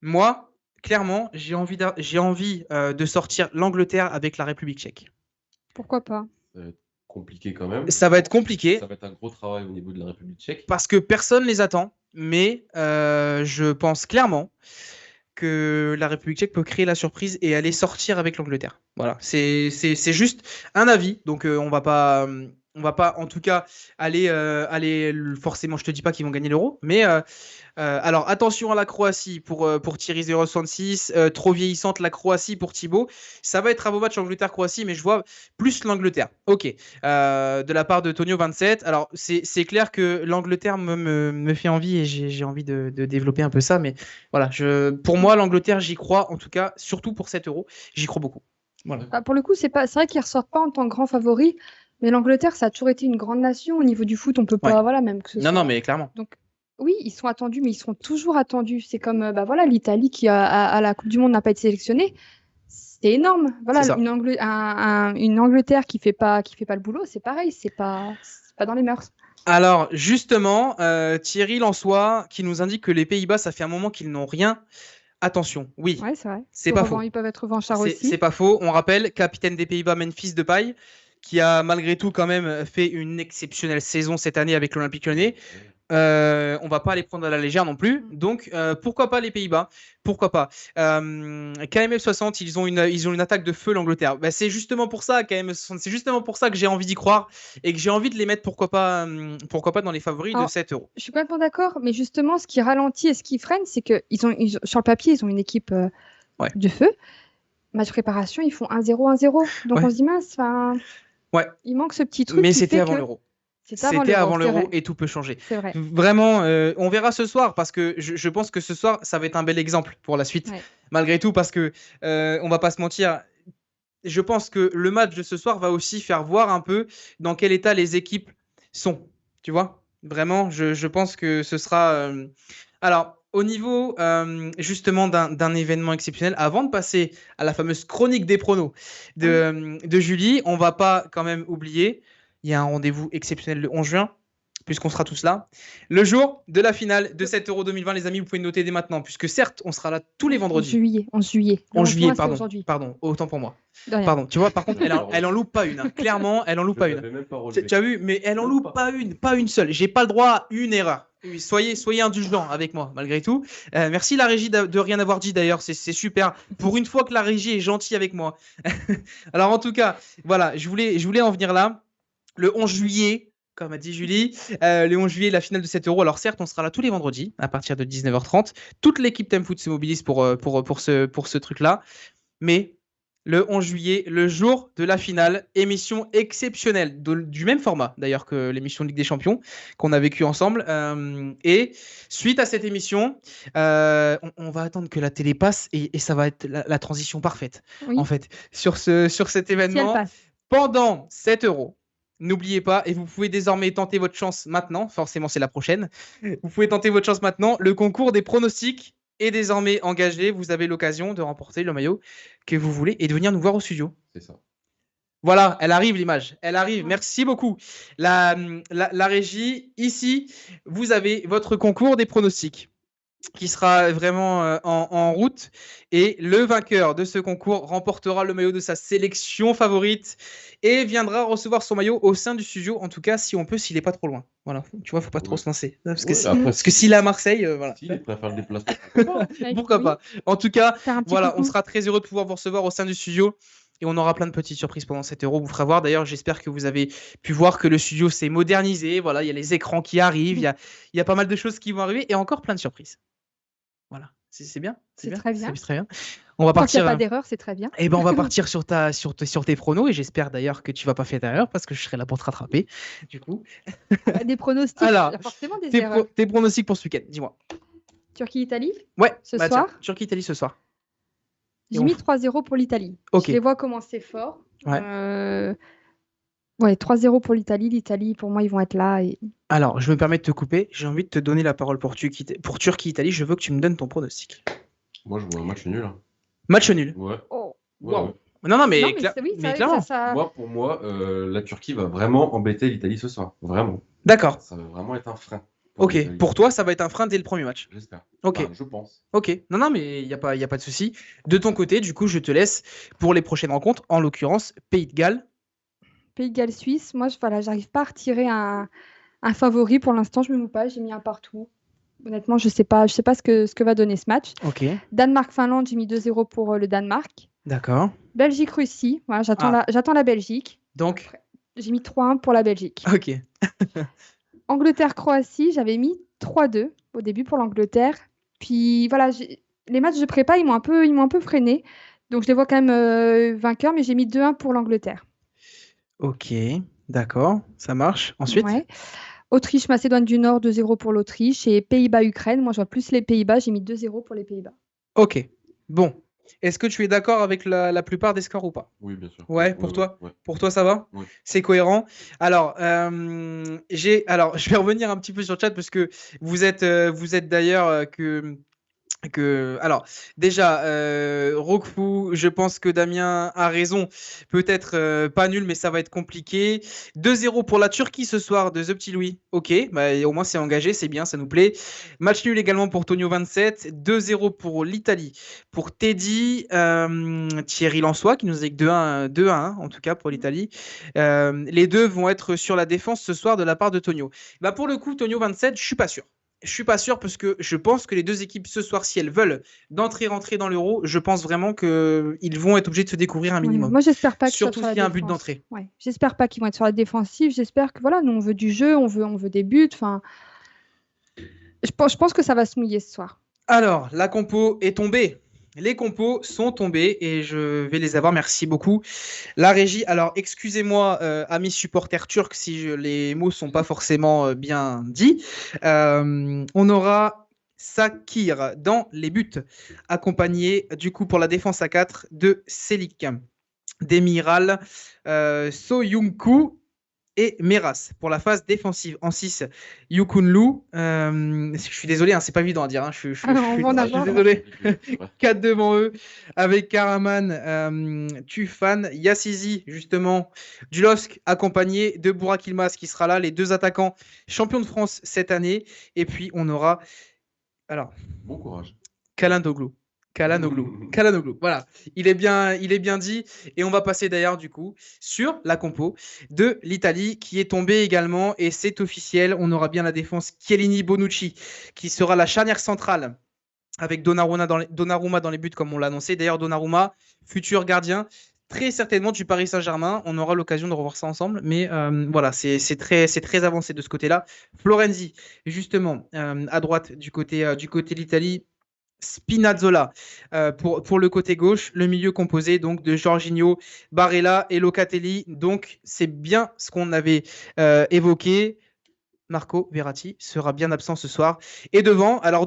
Moi, clairement, j'ai envie de sortir l'Angleterre avec la République tchèque. Pourquoi pas? Ça va être compliqué quand même. Ça va être compliqué. Ça va être un gros travail au niveau de la République tchèque. Parce que personne ne les attend. Mais je pense clairement que la République tchèque peut créer la surprise et aller sortir avec l'Angleterre. Voilà, c'est juste un avis. Donc on va pas en tout cas aller forcément, je te dis pas qu'ils vont gagner l'Euro, mais alors attention à la Croatie pour Thierry 066, trop vieillissante la Croatie pour Thibaut. Ça va être un beau match Angleterre-Croatie, mais je vois plus l'Angleterre. Ok, de la part de Tonio 27. Alors c'est clair que l'Angleterre me fait envie et j'ai envie de développer un peu ça, mais voilà, pour moi l'Angleterre j'y crois, en tout cas surtout pour 7 €, j'y crois beaucoup. Voilà. Pour le coup, c'est vrai qu'ils ne ressortent pas en tant que grand favori, mais l'Angleterre, ça a toujours été une grande nation. Au niveau du foot, on peut pas, voilà, même que ce soit... Non, mais clairement. Donc, oui, ils sont attendus, mais ils seront toujours attendus. C'est comme voilà, l'Italie qui, à la Coupe du Monde, n'a pas été sélectionnée. C'est énorme. Voilà, une Angleterre qui fait pas le boulot, c'est pareil, c'est pas dans les mœurs. Alors, justement, Thierry Lançois qui nous indique que les Pays-Bas, ça fait un moment qu'ils n'ont rien. Attention, oui, ouais, c'est vrai. C'est pas faux. Ils peuvent être revanchards aussi. C'est pas faux. On rappelle, capitaine des Pays-Bas, Memphis Depay, qui a malgré tout quand même fait une exceptionnelle saison cette année avec l'Olympique Lyonnais. On va pas les prendre à la légère non plus. Donc, pourquoi pas les Pays-Bas? Pourquoi pas KMF 60, ils ont une attaque de feu, l'Angleterre. Bah, c'est justement pour ça, KMF 60, c'est justement pour ça que j'ai envie d'y croire et que j'ai envie de les mettre, pourquoi pas dans les favoris de 7 €. Je suis complètement d'accord, mais justement, ce qui ralentit et ce qui freine, c'est que sur le papier, ils ont une équipe de feu. Match préparation, ils font 1-0, 1-0. Donc on se dit mince, il manque ce petit truc. Mais c'était avant l'Euro. C'était avant l'Euro et tout peut changer. C'est vrai. Vraiment, on verra ce soir parce que je pense que ce soir, ça va être un bel exemple pour la suite. Ouais. Malgré tout, parce que on va pas se mentir, je pense que le match de ce soir va aussi faire voir un peu dans quel état les équipes sont. Tu vois? Vraiment, je pense que ce sera. Alors, au niveau justement d'un événement exceptionnel, avant de passer à la fameuse chronique des pronos de Julie, on va pas quand même oublier, il y a un rendez-vous exceptionnel le 11 juin, puisqu'on sera tous là. Le jour de la finale de cet Euro 2020, les amis, vous pouvez noter dès maintenant, puisque certes, on sera là tous les vendredis. En juillet. En juillet, c'est pardon. aujourd'hui. Pardon, autant pour moi. De rien. Pardon, tu vois, par contre, elle en loupe pas une. Hein. Clairement, elle en loupe pas une. Tu as vu, mais elle en loupe pas une seule. J'ai pas le droit à une erreur. Oui, soyez indulgents avec moi, malgré tout. Merci la régie de rien avoir dit d'ailleurs, c'est super. Pour une fois que la régie est gentille avec moi. Alors en tout cas, voilà, je voulais en venir là. Le 11 juillet, comme a dit Julie, le 11 juillet, la finale de 7 euros. Alors certes, on sera là tous les vendredis à partir de 19h30. Toute l'équipe Thème Foot se mobilise pour ce truc-là. Mais le 11 juillet, le jour de la finale, émission exceptionnelle, du même format d'ailleurs que l'émission de Ligue des Champions qu'on a vécu ensemble. Et suite à cette émission, on va attendre que la télé passe et ça va être la transition parfaite. Oui. En fait, sur cet événement, Si elle passe. pendant 7 euros. N'oubliez pas, et vous pouvez désormais tenter votre chance maintenant, forcément c'est la prochaine, vous pouvez tenter votre chance maintenant, le concours des pronostics est désormais engagé, vous avez l'occasion de remporter le maillot que vous voulez et de venir nous voir au studio. C'est ça. Voilà, elle arrive l'image, elle arrive, merci beaucoup. La régie, ici, vous avez votre concours des pronostics qui sera vraiment en route. Et le vainqueur de ce concours remportera le maillot de sa sélection favorite et viendra recevoir son maillot au sein du studio, en tout cas, si on peut, s'il n'est pas trop loin. Voilà, tu vois, il ne faut pas trop se lancer. Parce que s'il est à Marseille, voilà. S'il préfère le déplacement, pourquoi pas. En tout cas, voilà, coucou. on sera très heureux de pouvoir vous recevoir au sein du studio. Et on aura plein de petites surprises pendant 7 euros. Vous fera voir. D'ailleurs, j'espère que vous avez pu voir que le studio s'est modernisé. Voilà, il y a les écrans qui arrivent. Il y a pas mal de choses qui vont arriver et encore plein de surprises. Voilà, c'est bien. C'est très bien. C'est très bien. On va Quand il partir. n'y a pas d'erreur, c'est très bien. Eh ben, on va partir sur tes pronos et j'espère d'ailleurs que tu vas pas faire d'erreur parce que je serai là pour te rattraper. Du coup. Des pronostics. Alors, il y a forcément des erreurs. tes pronostics pour ce week-end, dis-moi. Turquie-Italie. Ouais. Ce soir. Turquie-Italie ce soir. J'ai mis 3-0 pour l'Italie. Ok. Je les vois commencer fort. Ouais. 3-0 pour l'Italie. L'Italie, pour moi, ils vont être là. Alors, je me permets de te couper. J'ai envie de te donner la parole pour Turquie-Italie. Je veux que tu me donnes ton pronostic. Moi, je vois un match nul. Hein. Match nul. Ouais. Oh. Wow. Non, mais clairement. Pour moi, la Turquie va vraiment embêter l'Italie ce soir. Vraiment. D'accord. Ça va vraiment être un frein. Ok. Pour toi, ça va être un frein dès le premier match. J'espère. Ok. Enfin, je pense. Ok. Non, mais il n'y a pas de souci. De ton côté, du coup, je te laisse pour les prochaines rencontres. En l'occurrence, Pays de Galles. Pays de Galles, Suisse. Moi, j'arrive pas à retirer un favori. Pour l'instant, je me mouille pas. J'ai mis un partout. Honnêtement, je sais pas ce que va donner ce match. Ok. Danemark-Finlande, j'ai mis 2-0 pour le Danemark. D'accord. Belgique-Russie. Voilà, j'attends la Belgique. Donc. Après, j'ai mis 3-1 pour la Belgique. Ok. Angleterre-Croatie, j'avais mis 3-2 au début pour l'Angleterre. Puis voilà, les matchs de prépa, ils m'ont un peu freiné. Donc je les vois quand même vainqueurs, mais j'ai mis 2-1 pour l'Angleterre. Ok, d'accord, ça marche. Ensuite ouais. Autriche-Macédoine du Nord, 2-0 pour l'Autriche. Et Pays-Bas-Ukraine, moi je vois plus les Pays-Bas, j'ai mis 2-0 pour les Pays-Bas. Ok, bon. Est-ce que tu es d'accord avec la plupart des scores ou pas? Oui, bien sûr. Ouais, pour toi ouais. Pour toi, ça va? Oui. C'est cohérent. Alors, je vais revenir un petit peu sur le chat parce que vous êtes d'ailleurs alors déjà Roquefou, je pense que Damien a raison, peut-être pas nul mais ça va être compliqué. 2-0 pour la Turquie ce soir de The Petit Louis. Ok, bah, au moins c'est engagé, c'est bien, ça nous plaît. Match nul également pour Tonio 27. 2-0 pour l'Italie, pour Teddy, Thierry Lançois qui nous a dit 2-1 en tout cas pour l'Italie. Les deux vont être sur la défense ce soir de la part de Tonio. Bah, pour le coup Tonio 27, je suis pas sûr. Je suis pas sûr parce que je pense que les deux équipes ce soir, si elles veulent rentrer dans l'Euro, je pense vraiment qu'ils vont être obligés de se découvrir un minimum. Moi, j'espère pas que surtout s'il y a un but d'entrée. Ouais. J'espère pas qu'ils vont être sur la défensive. J'espère que voilà, nous on veut du jeu, on veut des buts. Enfin, je pense que ça va se mouiller ce soir. Alors, la compo est tombée. les compos sont tombés et je vais les avoir. Merci beaucoup. La régie, alors excusez-moi, amis supporters turcs, si les mots sont pas forcément bien dits. On aura Sakir dans les buts, accompagné du coup pour la défense à 4 de Selik, Demiral, Soyuncu et Meras. Pour la phase défensive, en 6, Yukunlu. Je suis désolé, hein, c'est pas évident à dire. Hein, On va en je suis avoir. désolé. 4 devant eux, avec Karaman, Tufan, Yassizi, justement, Dulosk, accompagné de Burak Yılmaz, qui sera là, les 2 attaquants champions de France cette année. Et puis, on aura, alors, Bon courage. Kalandoglu. Kalanoglu. Voilà, il est bien dit. Et on va passer d'ailleurs du coup sur la compo de l'Italie qui est tombée également et c'est officiel. On aura bien la défense Chiellini-Bonucci qui sera la charnière centrale avec Donnarumma dans les buts comme on l'a annoncé. D'ailleurs Donnarumma, futur gardien très certainement du Paris Saint-Germain. On aura l'occasion de revoir ça ensemble. Mais voilà, c'est très avancé de ce côté-là. Florenzi, justement, à droite du côté de l'Italie. Spinazzola pour le côté gauche, le milieu composé donc de Jorginho, Barella et Locatelli. Donc c'est bien ce qu'on avait évoqué. Marco Verratti sera bien absent ce soir. Et devant l'attaque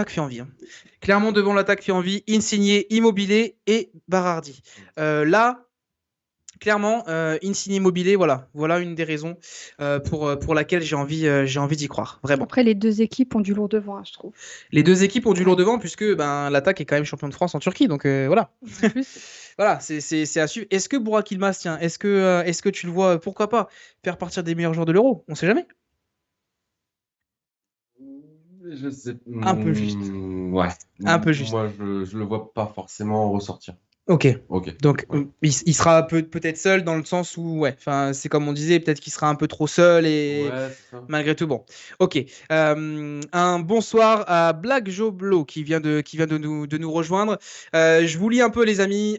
fait envie. Hein. Clairement devant l'attaque fait envie, Insigne, Immobile et Berardi. Là, clairement, Insigne Immobilier, voilà une des raisons pour laquelle j'ai envie d'y croire, vraiment. Après, les deux équipes ont du lourd devant, hein, je trouve. Les deux équipes ont du lourd devant puisque l'attaque est quand même champion de France en Turquie, donc voilà. En plus, Voilà, c'est à suivre. Est-ce que Burak Yılmaz, tiens, est-ce que tu le vois, pourquoi pas, faire partir des meilleurs joueurs de l'Euro? On sait jamais. Je sais. Un peu juste. Ouais. Un peu juste. Moi, je le vois pas forcément ressortir. Ok. Ok. Donc Ouais. il sera peut-être seul dans le sens où c'est comme on disait, peut-être qu'il sera un peu trop seul et Ouais, c'est ça. malgré tout bon. Ok. Un bonsoir à Black Joblo qui vient de nous rejoindre. Je vous lis un peu les amis.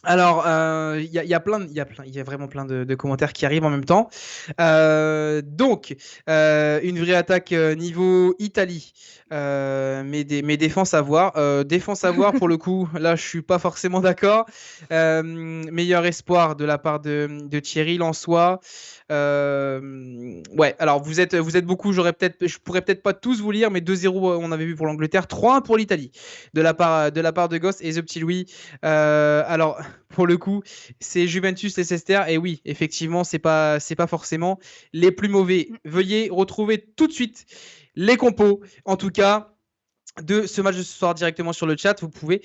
Alors, il y a vraiment plein de commentaires qui arrivent en même temps. Donc, une vraie attaque niveau Italie. Mais défense à voir. Défense à voir, pour le coup, là, je suis pas forcément d'accord. Meilleur espoir de la part de Thierry Lançois. Ouais, alors vous êtes beaucoup. Je pourrais peut-être pas tous vous lire, mais 2-0, on avait vu pour l'Angleterre, 3-1 pour l'Italie, de la part de Goss et The Petit Louis. Alors, pour le coup, c'est Juventus Leicester. Et oui, effectivement, c'est pas forcément les plus mauvais. Veuillez retrouver tout de suite les compos. En tout cas, de ce match de ce soir directement sur le chat. Vous pouvez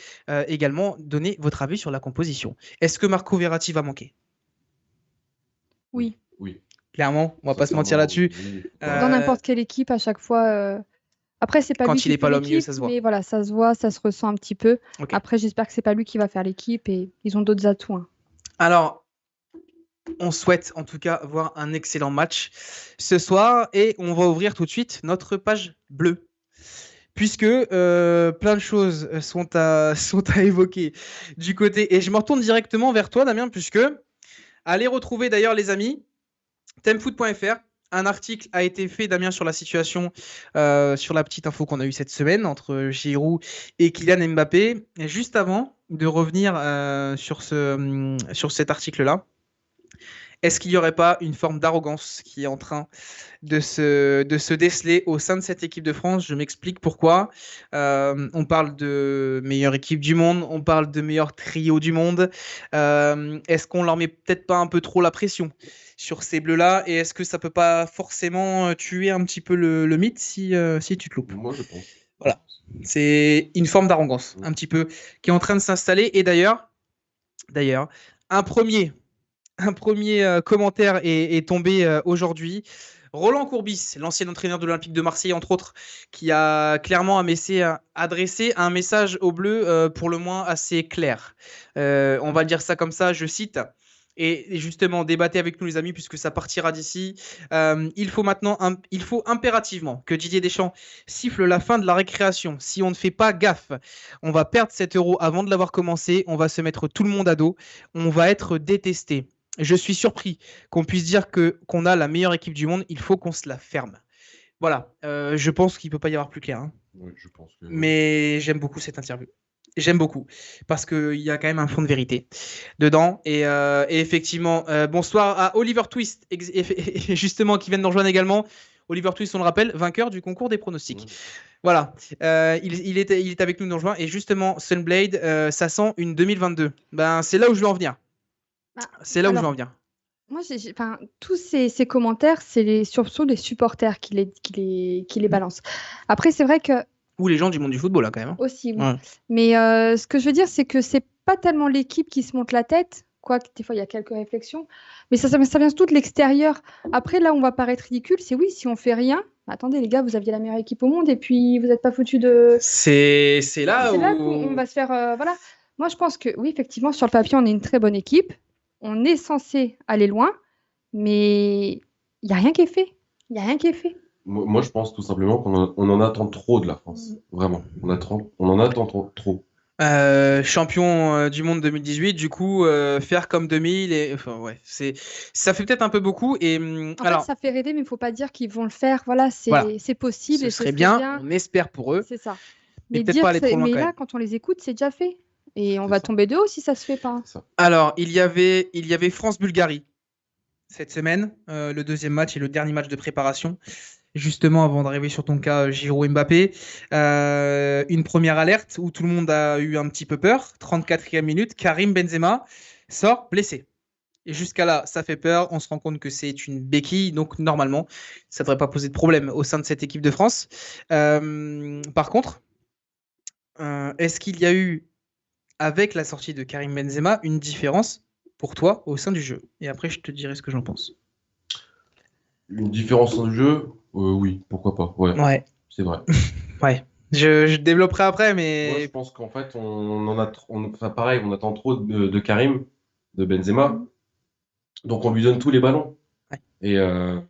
également donner votre avis sur la composition. Est-ce que Marco Verratti va manquer? oui. Oui. Clairement, on va pas se mentir là-dessus. Oui. Dans n'importe quelle équipe, à chaque fois. Après, c'est pas Quand lui il qui est pas fait là au milieu, l'équipe, ça se voit. mais voilà, ça se voit, ça se ressent un petit peu. Ok. Après, j'espère que c'est pas lui qui va faire l'équipe et ils ont d'autres atouts. Hein. Alors, on souhaite en tout cas voir un excellent match ce soir et on va ouvrir tout de suite notre page bleue. Puisque plein de choses sont à évoquer du côté. Et je me retourne directement vers toi, Damien, puisque allez retrouver d'ailleurs, les amis, themfoot.fr. Un article a été fait, Damien, sur la situation, sur la petite info qu'on a eue cette semaine entre Giroud et Kylian Mbappé. Et juste avant de revenir sur cet article-là, est-ce qu'il n'y aurait pas une forme d'arrogance qui est en train de se déceler au sein de cette équipe de France? Je m'explique pourquoi. On parle de meilleure équipe du monde, on parle de meilleur trio du monde. Est-ce qu'on leur met peut-être pas un peu trop la pression sur ces bleus-là? Et est-ce que ça peut pas forcément tuer un petit peu le mythe si tu te loupes? Moi, je pense. Voilà. C'est une forme d'arrogance, un petit peu, qui est en train de s'installer. Et d'ailleurs, un premier commentaire est tombé aujourd'hui. Roland Courbis, l'ancien entraîneur de l'Olympique de Marseille, entre autres, qui a clairement adressé un message aux Bleus pour le moins assez clair. On va dire ça comme ça, je cite. Et justement, débattez avec nous, les amis, puisque ça partira d'ici. Il faut impérativement que Didier Deschamps siffle la fin de la récréation. Si on ne fait pas gaffe, on va perdre cet euro avant de l'avoir commencé. On va se mettre tout le monde à dos. On va être détesté. Je suis surpris qu'on puisse dire qu'on a la meilleure équipe du monde. Il faut qu'on se la ferme. Voilà, je pense qu'il ne peut pas y avoir plus clair. Hein. Oui, je pense que oui. Mais j'aime beaucoup cette interview. J'aime beaucoup parce qu'il y a quand même un fond de vérité dedans. Et effectivement, bonsoir à Oliver Twist, justement, qui vient de nous rejoindre également. Oliver Twist, on le rappelle, vainqueur du concours des pronostics. Voilà, il est avec nous rejoint. Et justement, Sunblade, ça sent une 2022. Ben, c'est là où je veux en venir. C'est là où je veux en venir. Moi, tous ces commentaires, c'est surtout les supporters qui les balancent. Après, c'est vrai que Ou les gens du monde du football, là, quand même. Hein. aussi, oui. Ouais. Mais ce que je veux dire, c'est que c'est pas tellement l'équipe qui se monte la tête, quoique des fois il y a quelques réflexions, mais ça vient surtout de l'extérieur. Après, là, on va paraître ridicule, c'est oui, si on fait rien. Attendez, les gars, vous aviez la meilleure équipe au monde et puis vous n'êtes pas foutus de. C'est là C'est où. là qu'on va se faire. Voilà. Moi, je pense que oui, effectivement, sur le papier, on est une très bonne équipe. On est censé aller loin, mais il n'y a rien qui est fait. Il n'y a rien qui est fait. Moi, je pense tout simplement qu'on en attend trop de la France. Vraiment. On en attend trop. Champion du monde 2018, du coup, faire comme 2000, enfin, ouais, ça fait peut-être un peu beaucoup. Et, En alors, fait, ça fait rêver, mais il ne faut pas dire qu'ils vont le faire. Voilà, c'est possible. ce et serait bien, on espère pour eux. C'est ça. Mais Mais peut-être pas aller trop loin mais quand là, même. quand on les écoute, c'est déjà fait. Et on C'est va ça. tomber de haut si ça ne se fait pas. C'est ça. Alors, il y avait France-Bulgarie cette semaine, le deuxième match et le dernier match de préparation. Justement, avant d'arriver sur ton cas, Giroud-Mbappé, une première alerte où tout le monde a eu un petit peu peur. 34e minute, Karim Benzema sort blessé. Et jusqu'à là, ça fait peur. On se rend compte que c'est une béquille. Donc, normalement, ça ne devrait pas poser de problème au sein de cette équipe de France. Par contre, est-ce qu'il y a eu, avec la sortie de Karim Benzema, une différence pour toi au sein du jeu? Et après, je te dirai ce que j'en pense. Une différence dans le jeu? Oui, pourquoi pas. Ouais. C'est vrai. Ouais. Je développerai après, Moi, je mais pense qu'en fait, enfin, pareil, on attend trop de Karim, de Benzema. Donc, on lui donne tous les ballons. Ouais. Et je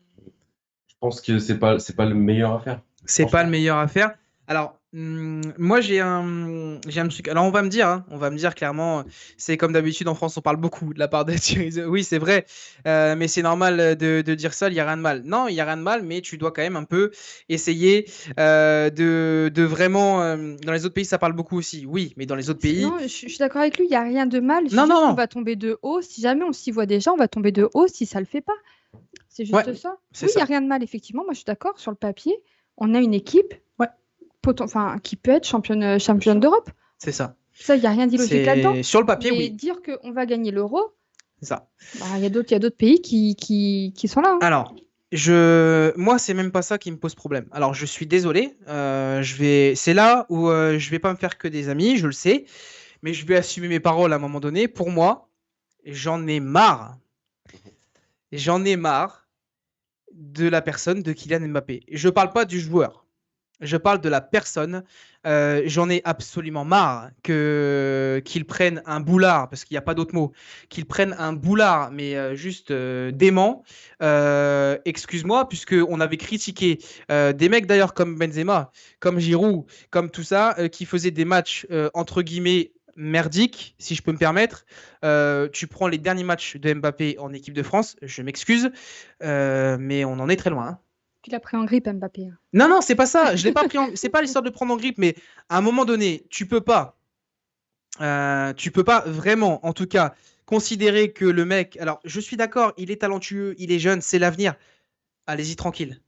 pense que c'est pas le meilleur à faire. c'est pas le meilleur à faire. Alors, moi, j'ai un truc. Alors, on va me dire clairement, c'est comme d'habitude en France, on parle beaucoup de la part de Thierry. Oui, c'est vrai, mais c'est normal de dire ça, il n'y a rien de mal. Non, il n'y a rien de mal, mais tu dois quand même un peu essayer de vraiment. Dans les autres pays, ça parle beaucoup aussi. Oui, mais dans les autres pays. Non, je suis d'accord avec lui, il n'y a rien de mal. Non. On va tomber de haut. Si jamais on s'y voit déjà, on va tomber de haut si ça ne le fait pas. C'est juste ça. Oui, il n'y a rien de mal, effectivement. Moi, je suis d'accord. Sur le papier, on a une équipe qui peut être championne d'Europe. C'est ça. Ça, il n'y a rien d'illogique là-dedans. Sur le papier, mais oui. dire qu'on va gagner l'Euro, c'est ça. Il y a d'autres pays qui sont là. Hein. Alors, moi, c'est même pas ça qui me pose problème. Alors, je suis désolé. C'est là où je vais pas me faire que des amis, je le sais, mais je vais assumer mes paroles à un moment donné. Pour moi, j'en ai marre. J'en ai marre de la personne de Kylian Mbappé. Je parle pas du joueur. Je parle de la personne. J'en ai absolument marre qu'ils prennent un boulard, parce qu'il n'y a pas d'autre mot, qu'ils prennent un boulard, mais juste dément. Excuse-moi, puisqu'on avait critiqué des mecs d'ailleurs comme Benzema, comme Giroud, comme tout ça, qui faisaient des matchs entre guillemets merdiques, si je peux me permettre. Tu prends les derniers matchs de Mbappé en équipe de France, je m'excuse, mais on en est très loin. Hein. Tu l'as pris en grippe, Mbappé. Non, c'est pas ça. Je l'ai pas pris. C'est pas l'histoire de prendre en grippe, mais à un moment donné, tu peux pas vraiment, en tout cas, considérer que le mec. Alors, je suis d'accord, il est talentueux, il est jeune, c'est l'avenir. Allez-y tranquille,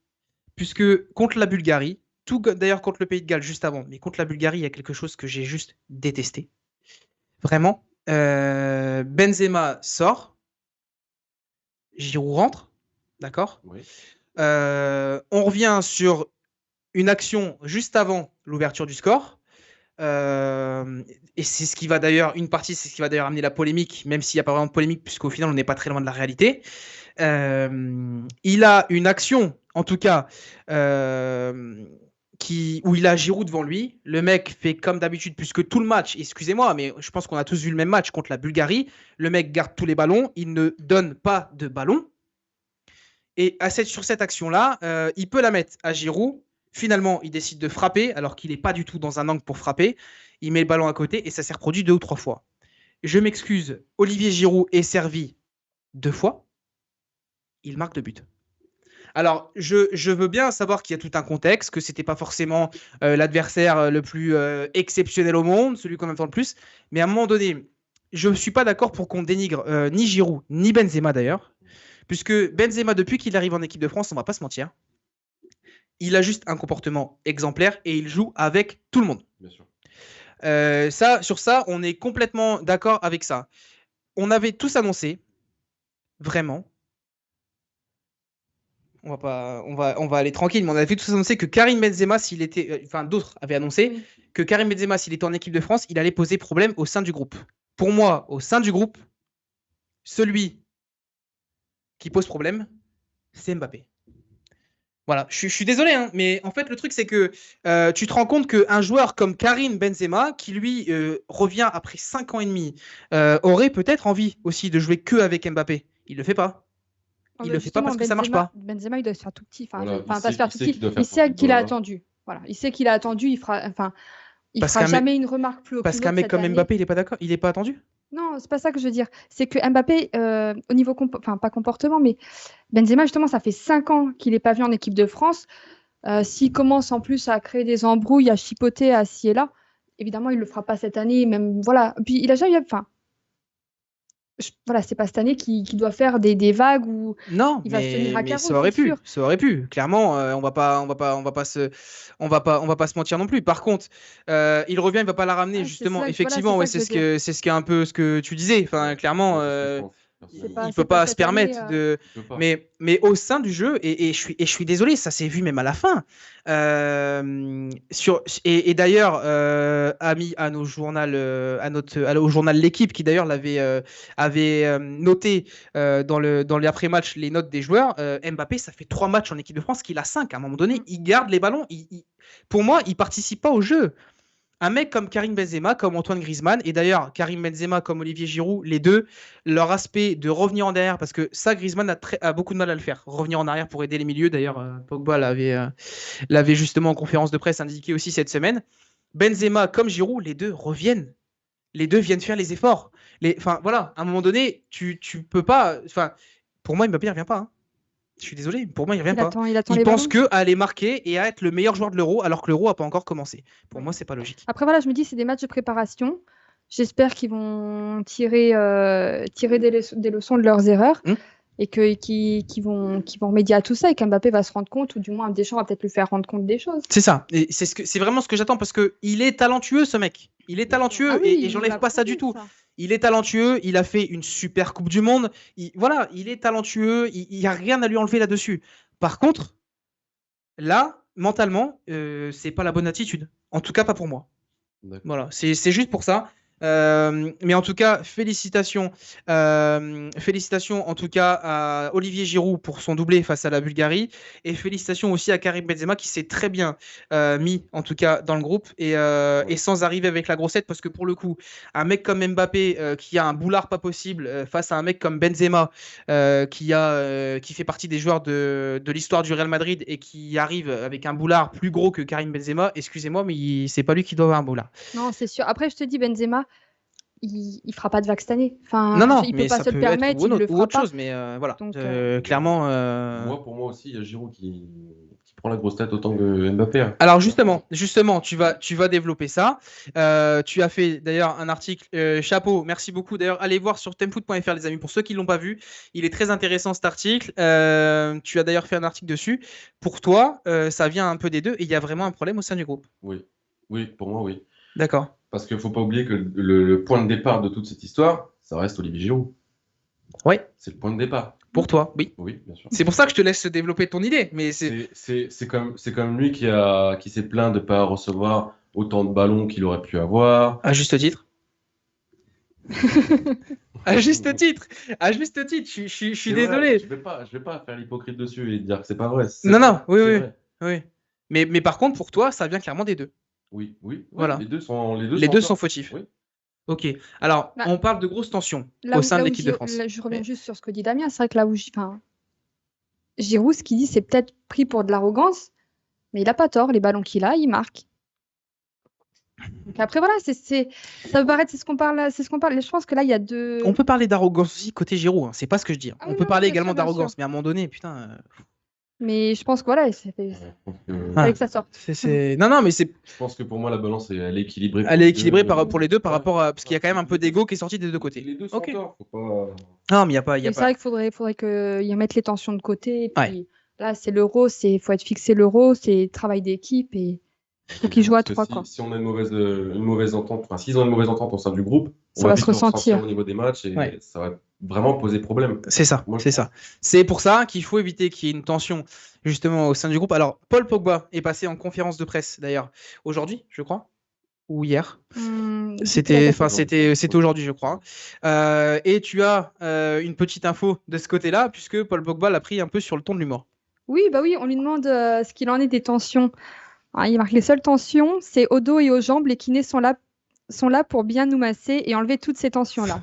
puisque contre la Bulgarie, tout d'ailleurs contre le Pays de Galles juste avant, mais contre la Bulgarie, il y a quelque chose que j'ai juste détesté. Vraiment, Benzema sort, Giroud rentre, d'accord. Oui. On revient sur une action juste avant l'ouverture du score. Et c'est ce qui va d'ailleurs, c'est ce qui va d'ailleurs amener la polémique, même s'il n'y a pas vraiment de polémique, puisqu'au final, on n'est pas très loin de la réalité. Il a une action, en tout cas, où il a Giroud devant lui. Le mec fait comme d'habitude, puisque tout le match, excusez-moi, mais je pense qu'on a tous vu le même match contre la Bulgarie. Le mec garde tous les ballons, il ne donne pas de ballon. Et sur cette action-là, il peut la mettre à Giroud. Finalement, il décide de frapper, alors qu'il n'est pas du tout dans un angle pour frapper. Il met le ballon à côté et ça s'est reproduit 2 ou 3 fois. Je m'excuse, Olivier Giroud est servi 2 fois. Il marque 2 buts. Alors, je veux bien savoir qu'il y a tout un contexte, que c'était pas forcément l'adversaire le plus exceptionnel au monde, celui qu'on attend le plus. Mais à un moment donné, je ne suis pas d'accord pour qu'on dénigre ni Giroud, ni Benzema d'ailleurs. Puisque Benzema, depuis qu'il arrive en équipe de France, on va pas se mentir, il a juste un comportement exemplaire et il joue avec tout le monde. Bien sûr. Sur ça, on est complètement d'accord avec ça. On avait tous annoncé, vraiment, on va aller tranquille, mais on avait tous annoncé que Karim Benzema, s'il était, enfin d'autres avaient annoncé que Karim Benzema, s'il était en équipe de France, il allait poser problème au sein du groupe. Pour moi, au sein du groupe, celui qui pose problème, c'est Mbappé. Voilà, je suis désolé, hein, mais en fait, le truc, c'est que tu te rends compte qu'un joueur comme Karim Benzema, qui lui revient après 5 ans et demi, aurait peut-être envie aussi de jouer que avec Mbappé. Il le fait pas. Il le fait pas parce que ça marche pas. Benzema, il doit se faire tout petit. Voilà, Pas se faire tout petit. qu'il Il sait qu'il a voilà. attendu. Voilà, il sait qu'il a attendu. Il fera Parce qu'un jamais une remarque plus haut. Parce qu'un mec comme Mbappé, il est pas d'accord. Il est pas attendu. Non, c'est pas ça que je veux dire. C'est que Mbappé, au niveau pas comportement, mais Benzema, justement, ça fait 5 ans qu'il n'est pas vu en équipe de France. S'il commence en plus à créer des embrouilles, à chipoter, à ci et là, évidemment, il le fera pas cette année. Même voilà. Puis il a jamais. Voilà, c'est pas cette année qu'il doit faire des vagues où non, il va se tenir à mais carreau, ça aurait c'est pu, sûr. ça aurait pu. Clairement, on va pas se mentir non plus. Par contre, il revient, il va pas la ramener justement. Effectivement, ouais, c'est ce qui est un peu ce que tu disais. Enfin, clairement, il peut pas se permettre de. Mais au sein du jeu, et je suis désolé, ça s'est vu même à la fin. Et d'ailleurs, ami à nos journal, au journal L'équipe, qui d'ailleurs avait noté dans les après-matchs les notes des joueurs, Mbappé, ça fait 3 matchs en équipe de France qu'il a 5. À un moment donné, il garde les ballons. Pour moi, il participe pas au jeu. Un mec comme Karim Benzema, comme Antoine Griezmann, et d'ailleurs Karim Benzema comme Olivier Giroud, les deux, leur aspect de revenir en arrière, parce que ça, Griezmann a beaucoup de mal à le faire, revenir en arrière pour aider les milieux. D'ailleurs, Pogba l'avait justement en conférence de presse indiqué aussi cette semaine. Benzema comme Giroud, les deux reviennent. Les deux viennent faire les efforts. Enfin, voilà, à un moment donné, tu peux pas. Enfin, pour moi, Mbappé ne revient pas. Hein. Je suis désolé, pour moi, il revient pas. Il pense que à aller marquer et à être le meilleur joueur de l'Euro, alors que l'Euro n'a pas encore commencé. Pour moi, c'est pas logique. Après, voilà, je me dis, c'est des matchs de préparation. J'espère qu'ils vont tirer des leçons de leurs erreurs et qu'ils vont remédier à tout ça et qu'Mbappé va se rendre compte, ou du moins Deschamps va peut-être lui faire rendre compte des choses. C'est ça. Et c'est vraiment ce que j'attends parce qu'il est talentueux, ce mec. Il est talentueux et j'enlève pas ça du tout. Il est talentueux, il a fait une super Coupe du Monde. Il est talentueux, il n'y a rien à lui enlever là-dessus. Par contre, là, mentalement, c'est pas la bonne attitude. En tout cas, pas pour moi. Voilà, c'est juste pour ça. Mais en tout cas, félicitations en tout cas à Olivier Giroud pour son doublé face à la Bulgarie, et félicitations aussi à Karim Benzema qui s'est très bien mis en tout cas dans le groupe et sans arriver avec la grossette, parce que pour le coup, un mec comme Mbappé qui a un boulard pas possible face à un mec comme Benzema qui fait partie des joueurs de l'histoire du Real Madrid et qui arrive avec un boulard plus gros que Karim Benzema, excusez-moi, mais c'est pas lui qui doit avoir un boulard. Non, c'est sûr. Après, je te dis, Benzema, il fera pas de vague cette année. Enfin, non, il peut pas se le permettre, il le fera autre chose, mais voilà. Donc, clairement. Pour moi aussi, il y a Giroud qui prend la grosse tête autant que Mbappé. Hein. Alors justement, tu vas développer ça. Tu as fait d'ailleurs un article, chapeau, merci beaucoup. D'ailleurs, allez voir sur temfoot.fr les amis, pour ceux qui ne l'ont pas vu. Il est très intéressant cet article. Tu as d'ailleurs fait un article dessus. Pour toi, ça vient un peu des deux et il y a vraiment un problème au sein du groupe. Oui, pour moi, oui. D'accord. Parce qu'il ne faut pas oublier que le point de départ de toute cette histoire, ça reste Olivier Giroud. Oui. C'est le point de départ. Pour toi, oui. Oui, bien sûr. C'est pour ça que je te laisse développer ton idée. Mais c'est comme lui qui s'est plaint de ne pas recevoir autant de ballons qu'il aurait pu avoir. À juste titre. À juste titre. Je suis désolé. Je vais pas faire l'hypocrite dessus et dire que c'est pas vrai. Non, oui. Mais par contre, pour toi, ça vient clairement des deux. Oui. Voilà. Les deux sont fautifs. Oui. Ok. Alors, on parle de grosses tensions au sein de l'équipe de France. Je reviens juste sur ce que dit Damien. C'est vrai que là où Giroud, ce qu'il dit, c'est peut-être pris pour de l'arrogance, mais il n'a pas tort. Les ballons qu'il a, il marque. Donc après, voilà, ça peut paraître, c'est ce qu'on parle. Je pense que là, il y a deux. On peut parler d'arrogance aussi côté Giroud. Hein. C'est pas ce que je dis. On peut parler également d'arrogance, mais à un moment donné, putain. Mais je pense que voilà, fallait que ça sorte. Non, mais c'est. Je pense que pour moi, la balance, elle est équilibrée. Elle est équilibrée pour pour les deux par Ouais. rapport à. Parce qu'il y a quand même un peu d'ego qui est sorti des deux côtés. Les deux sont Ok. encore. Faut pas... Non, mais il n'y a pas. Et c'est vrai qu'il faudrait qu'ils remettent les tensions de côté. Et puis Ouais. là, c'est l'Euro, faut être fixé l'Euro, c'est travail d'équipe et faut qu'ils jouent à Parce que trois, quoi. si on a une mauvaise entente, enfin, s'ils ont une mauvaise entente au sein du groupe, Ça on va vite se le ressentir ressentir. au niveau des matchs et Ouais. ça va vraiment poser problème. C'est ça, Moi, je c'est pense. ça. C'est pour ça qu'il faut éviter qu'il y ait une tension justement au sein du groupe. Alors, Paul Pogba est passé en conférence de presse d'ailleurs aujourd'hui, je crois, ou hier. C'était aujourd'hui, je crois. Et tu as une petite info de ce côté-là, puisque Paul Pogba l'a pris un peu sur le ton de l'humour. Oui, bah oui, on lui demande ce qu'il en est des tensions. Ah, il marque les seules tensions, c'est au dos et aux jambes. Les kinés sont là pour bien nous masser et enlever toutes ces tensions-là.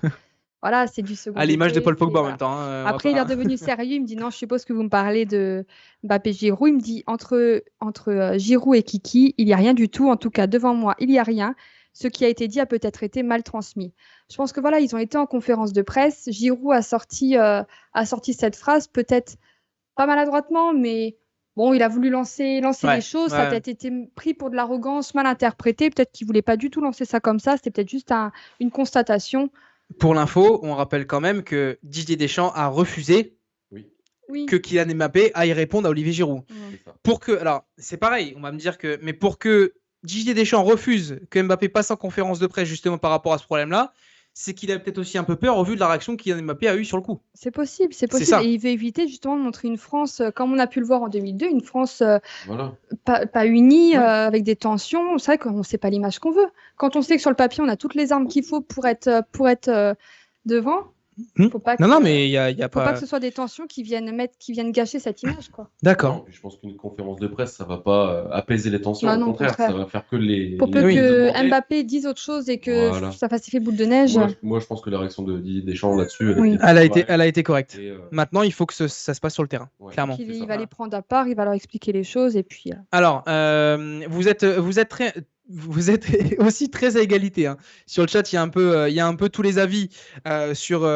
Voilà, c'est du second À l'image de degré, Paul Pogba en voilà. même temps. Hein, Après, il est redevenu sérieux. Il me dit non, je suppose que vous me parlez de Mbappé-Giroud. Il me dit entre Giroud et Kiki, il n'y a rien du tout. En tout cas, devant moi, il n'y a rien. Ce qui a été dit a peut-être été mal transmis. Je pense que voilà, ils ont été en conférence de presse. Giroud a sorti cette phrase, peut-être pas maladroitement, mais bon, il a voulu lancer Ouais, les choses. Ça a ouais. peut-être été pris pour de l'arrogance, mal interprété. Peut-être qu'il voulait pas du tout lancer ça comme ça. C'était peut-être juste une constatation. Pour l'info, on rappelle quand même que Didier Deschamps a refusé Oui. que Kylian Mbappé aille répondre à Olivier Giroud. C'est ça. Alors, c'est pareil, on va me dire que, mais pour que Didier Deschamps refuse que Mbappé passe en conférence de presse justement par rapport à ce problème-là, c'est qu'il a peut-être aussi un peu peur au vu de la réaction que Kylian Mbappé a eue sur le coup. C'est possible. ça. Et il veut éviter justement de montrer une France, comme on a pu le voir en 2002, une France Voilà. pas unie, Ouais. avec des tensions. C'est vrai qu'on ne sait pas l'image qu'on veut. Quand on sait que sur le papier, on a toutes les armes qu'il faut pour être devant, faut pas que, Non, mais il y a faut pas que ce soit des tensions qui viennent gâcher cette image, quoi. D'accord. Non, puis je pense qu'une conférence de presse, ça va pas apaiser les tensions. Non, Au non, au contraire, contraire. ça va faire que les. Pour peu les que augmenter. Mbappé dise autre chose et que Voilà. ça fasse effet boule de neige. Moi, je pense que la réaction de Didier Deschamps là-dessus, Oui. Elle a été correcte. Et, Maintenant, il faut que ça se passe sur le terrain, Ouais. clairement. Qu'il c'est ça. va les prendre à part, il va leur expliquer les choses et puis. Alors, vous êtes aussi très à égalité. Hein. Sur le chat, il y a un peu tous les avis sur.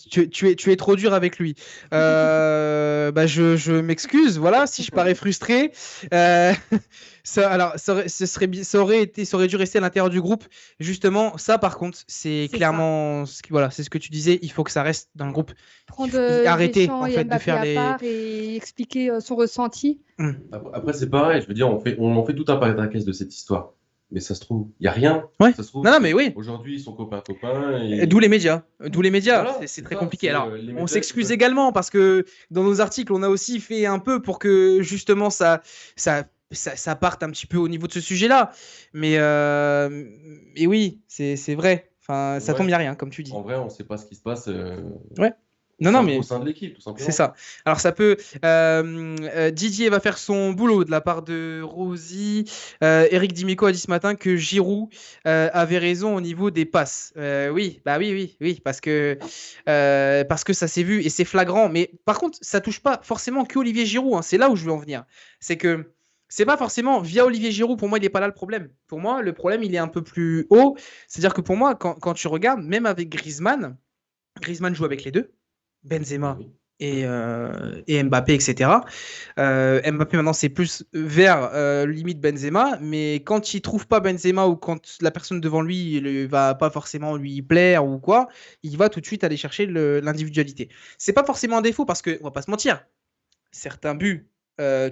Tu es trop dur avec lui. Je m'excuse, voilà, si je parais frustré. Ça aurait dû rester à l'intérieur du groupe. Justement, ça, par contre, c'est clairement, c'est ce que tu disais. Il faut que ça reste dans le groupe. Arrêtez en fait de faire les. Part et expliquer son ressenti. Après, c'est pareil. Je veux dire, on en fait tout un pataquès de cette histoire. Mais ça se trouve, il n'y a rien. Ouais. Ça se trouve, Non, mais oui. Aujourd'hui, ils sont copains. Et... D'où les médias. Voilà, c'est très ça, compliqué. Alors, les on médias, s'excuse également parce que dans nos articles, on a aussi fait un peu pour que justement ça parte un petit peu au niveau de ce sujet-là. Mais oui, c'est vrai. Enfin, ça tombe, il n'y a rien, comme tu dis. En vrai, on ne sait pas ce qui se passe. Ouais. Non, mais au sein de l'équipe, tout simplement. c'est ça. Alors, ça peut. Didier va faire son boulot de la part de Rosie. Eric Dimico a dit ce matin que Giroud avait raison au niveau des passes. Oui, parce que ça s'est vu et c'est flagrant. Mais par contre, ça touche pas forcément que Olivier Giroud. Hein. C'est là où je veux en venir. C'est que c'est pas forcément via Olivier Giroud. Pour moi, il n'est pas là le problème. Pour moi, le problème, il est un peu plus haut. C'est-à-dire que pour moi, quand tu regardes, même avec Griezmann joue avec les deux. Benzema et Mbappé, etc. Mbappé, maintenant, c'est plus vers limite Benzema, mais quand il trouve pas Benzema ou quand la personne devant lui ne va pas forcément lui plaire ou quoi, il va tout de suite aller chercher l'individualité. C'est pas forcément un défaut parce qu'on va pas se mentir. Certains buts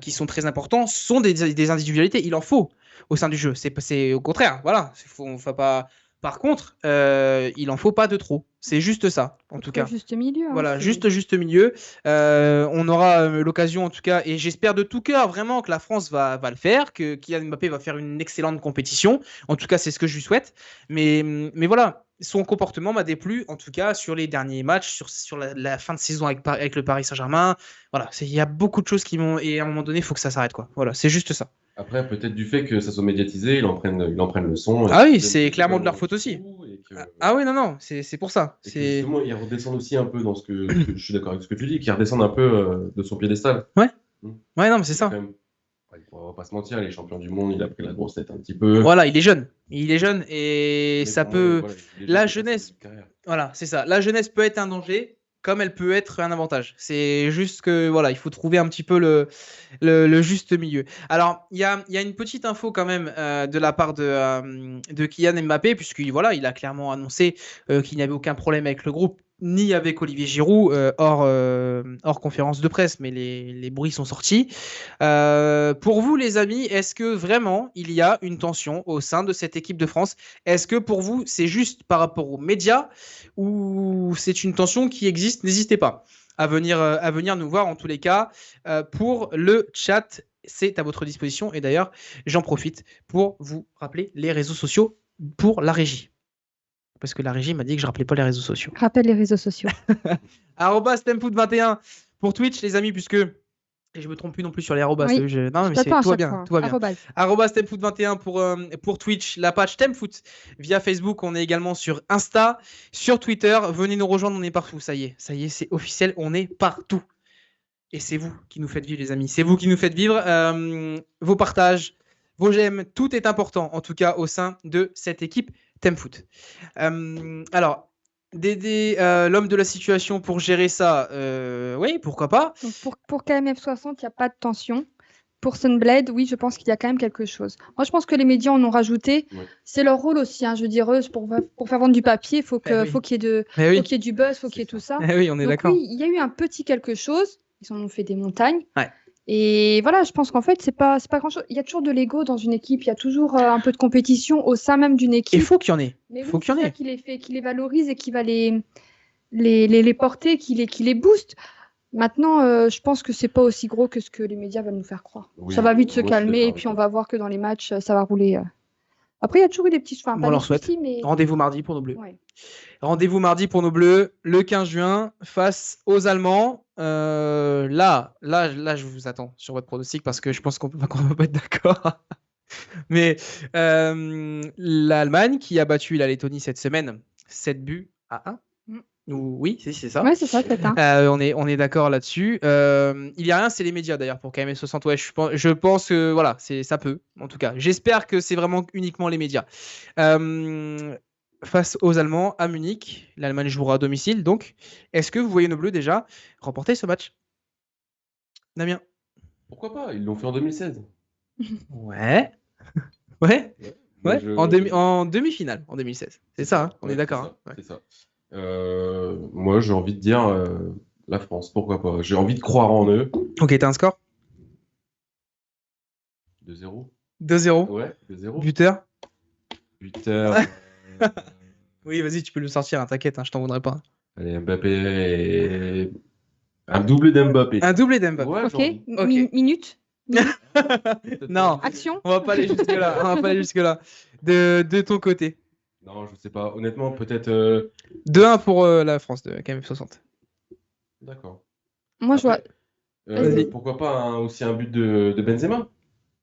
qui sont très importants sont des individualités. Il en faut au sein du jeu. C'est au contraire. Voilà. Faut pas... Par contre, il en faut pas de trop. C'est juste ça, en tout cas. Juste milieu. Hein, voilà, juste milieu. On aura l'occasion, en tout cas, et j'espère de tout cœur vraiment que la France va le faire, que Kylian Mbappé va faire une excellente compétition. En tout cas, c'est ce que je lui souhaite. Mais voilà, son comportement m'a déplu, en tout cas, sur les derniers matchs, sur la fin de saison avec le Paris Saint-Germain. Voilà, il y a beaucoup de choses qui m'ont... Et à un moment donné, il faut que ça s'arrête, quoi. Voilà, c'est juste ça. Après, peut-être du fait que ça soit médiatisé, ils en prennent le son. Ah oui, c'est clairement de leur faute aussi. Ah oui, non, c'est pour ça. Justement, ils redescendent aussi un peu dans ce que je suis d'accord avec ce que tu dis, qu'ils redescendent un peu de son piédestal. Ouais, non, mais c'est ça. On va pas se mentir, les champions du monde, il a pris la grosse tête un petit peu. Voilà, il est jeune et ça peut... Moi, la jeunesse, voilà, c'est ça. La jeunesse peut être un danger, comme elle peut être un avantage. C'est juste que voilà, il faut trouver un petit peu le juste milieu. Alors, il y a une petite info quand même de la part de Kylian Mbappé, puisqu'il voilà, il a clairement annoncé qu'il n'y avait aucun problème avec le groupe, ni avec Olivier Giroud, hors conférence de presse, mais les bruits sont sortis. Pour vous, les amis, est-ce que vraiment il y a une tension au sein de cette équipe de France? Est-ce que pour vous, c'est juste par rapport aux médias ou c'est une tension qui existe? N'hésitez pas à venir nous voir en tous les cas. Pour le chat, c'est à votre disposition. Et d'ailleurs, j'en profite pour vous rappeler les réseaux sociaux pour la régie. Parce que la régie m'a dit que je ne rappelais pas les réseaux sociaux. Rappelle les réseaux sociaux. @stemfoot21 pour Twitch, les amis, puisque... Et je me trompe plus non plus sur les arrobas. Oui, Non, mais tout va bien. Tout va bien. @stemfoot21 pour Twitch, la page Stemfoot via Facebook. On est également sur Insta, sur Twitter. Venez nous rejoindre, on est partout. Ça y est, c'est officiel, on est partout. Et c'est vous qui nous faites vivre, les amis. C'est vous qui nous faites vivre. Vos partages, vos j'aime, tout est important, en tout cas au sein de cette équipe Stemfoot. Alors, Dédé, l'homme de la situation pour gérer ça, oui, pourquoi pas. Donc pour KMF60, il n'y a pas de tension. Pour Sunblade, oui, je pense qu'il y a quand même quelque chose. Moi, je pense que les médias en ont rajouté. Ouais. C'est leur rôle aussi. Hein, je veux dire, pour faire vendre du papier, il faut qu'il y ait du buzz, il faut qu'il y ait tout ça. Oui, on est d'accord. Oui, il y a eu un petit quelque chose. Ils en ont fait des montagnes. Ouais. Et voilà, je pense qu'en fait, c'est pas grand-chose. Il y a toujours de l'ego dans une équipe. Il y a toujours un peu de compétition au sein même d'une équipe. Il faut qu'il y en ait. Mais oui, c'est ça qui les valorise et qui va les porter, qui les booste. Maintenant, je pense que c'est pas aussi gros que ce que les médias veulent nous faire croire. Oui, ça va vite se calmer et puis on va voir que dans les matchs, ça va rouler. Après, il y a toujours eu des petits... on leur souhaite. Mais... Rendez-vous mardi pour nos Bleus. Ouais. Rendez-vous mardi pour nos Bleus, le 15 juin, face aux Allemands. Là, je vous attends sur votre pronostic parce que je pense qu'on ne va pas être d'accord. Mais l'Allemagne qui a battu la Lettonie cette semaine, 7-1. Oui, c'est ça. Ouais, c'est ça, c'est ça. On est d'accord là-dessus. Il y a rien, c'est les médias d'ailleurs pour KMF60. Ouais, je pense que voilà, ça peut, en tout cas. J'espère que c'est vraiment uniquement les médias. Face aux Allemands à Munich, l'Allemagne jouera à domicile. Donc, est-ce que vous voyez nos Bleus déjà remporter ce match? Damien? Pourquoi pas? Ils l'ont fait en 2016. Ouais. Ouais. En demi-finale en 2016. C'est ça, hein, on est d'accord. C'est ça. Moi, j'ai envie de dire la France, pourquoi pas. J'ai envie de croire en eux. Ok, t'as un score? 2-0. 2-0. Ouais, 2-0. Buteur. Oui, vas-y, tu peux le sortir, hein, t'inquiète, hein, je t'en voudrais pas. Allez, Mbappé. Un doublé d'Mbappé. Un doublé d'Mbappé. Ouais, Minute. Non. Action. On va pas aller jusque-là. De ton côté. Non, je sais pas. Honnêtement, peut-être. 2-1 pour la France de KMF60. D'accord. Moi, je vois. Pourquoi pas aussi un but de Benzema?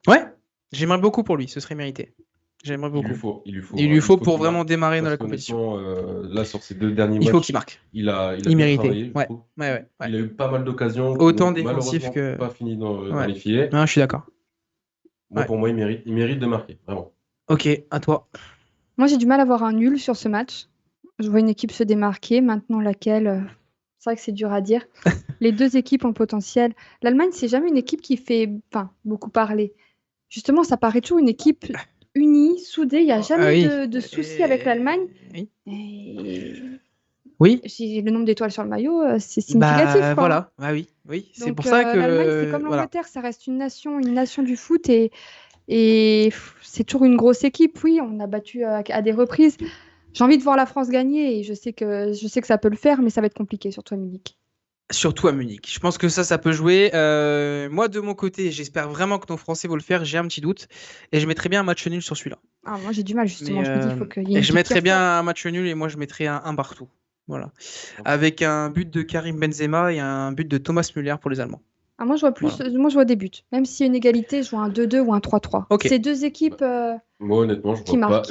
Ouais, j'aimerais beaucoup pour lui, ce serait mérité. J'aimerais beaucoup. Il lui faut pour vraiment démarrer dans la compétition. Là, sur ces 2 derniers matchs, il faut qu'il marque. Il méritait. Ouais. Il a eu pas mal d'occasions. Autant défensif que. Pas fini dans les filets. Non, je suis d'accord. Pour moi, il mérite de marquer, vraiment. Ok, à toi. Moi, j'ai du mal à voir un nul sur ce match. Je vois une équipe se démarquer. Maintenant, laquelle c'est vrai que c'est dur à dire. Les 2 équipes ont le potentiel. L'Allemagne, c'est jamais une équipe qui fait beaucoup parler. Justement, ça paraît toujours une équipe unie, soudée. Il n'y a jamais de soucis avec l'Allemagne. Oui. Si le nombre d'étoiles sur le maillot, c'est significatif. Voilà. Oui. C'est donc, pour ça que l'Allemagne, c'est comme l'Angleterre, ça reste une nation du foot et c'est toujours une grosse équipe. Oui, on a battu à des reprises. J'ai envie de voir la France gagner et je sais que ça peut le faire, mais ça va être compliqué, surtout à Munich. Surtout à Munich. Je pense que ça peut jouer. Moi, de mon côté, j'espère vraiment que nos Français vont le faire. J'ai un petit doute. Et je mettrais bien un match nul sur celui-là. Ah, moi, j'ai du mal, justement. Je me dis, il faut qu'il y ait je mettrais bien un match nul et moi, je mettrais un partout. Voilà. Avec un but de Karim Benzema et un but de Thomas Müller pour les Allemands. Ah, moi, je vois plus. Voilà. Moi, je vois des buts. Même s'il y a une égalité, je vois un 2-2 ou un 3-3. Okay. C'est 2 équipes moi, honnêtement, je vois pas.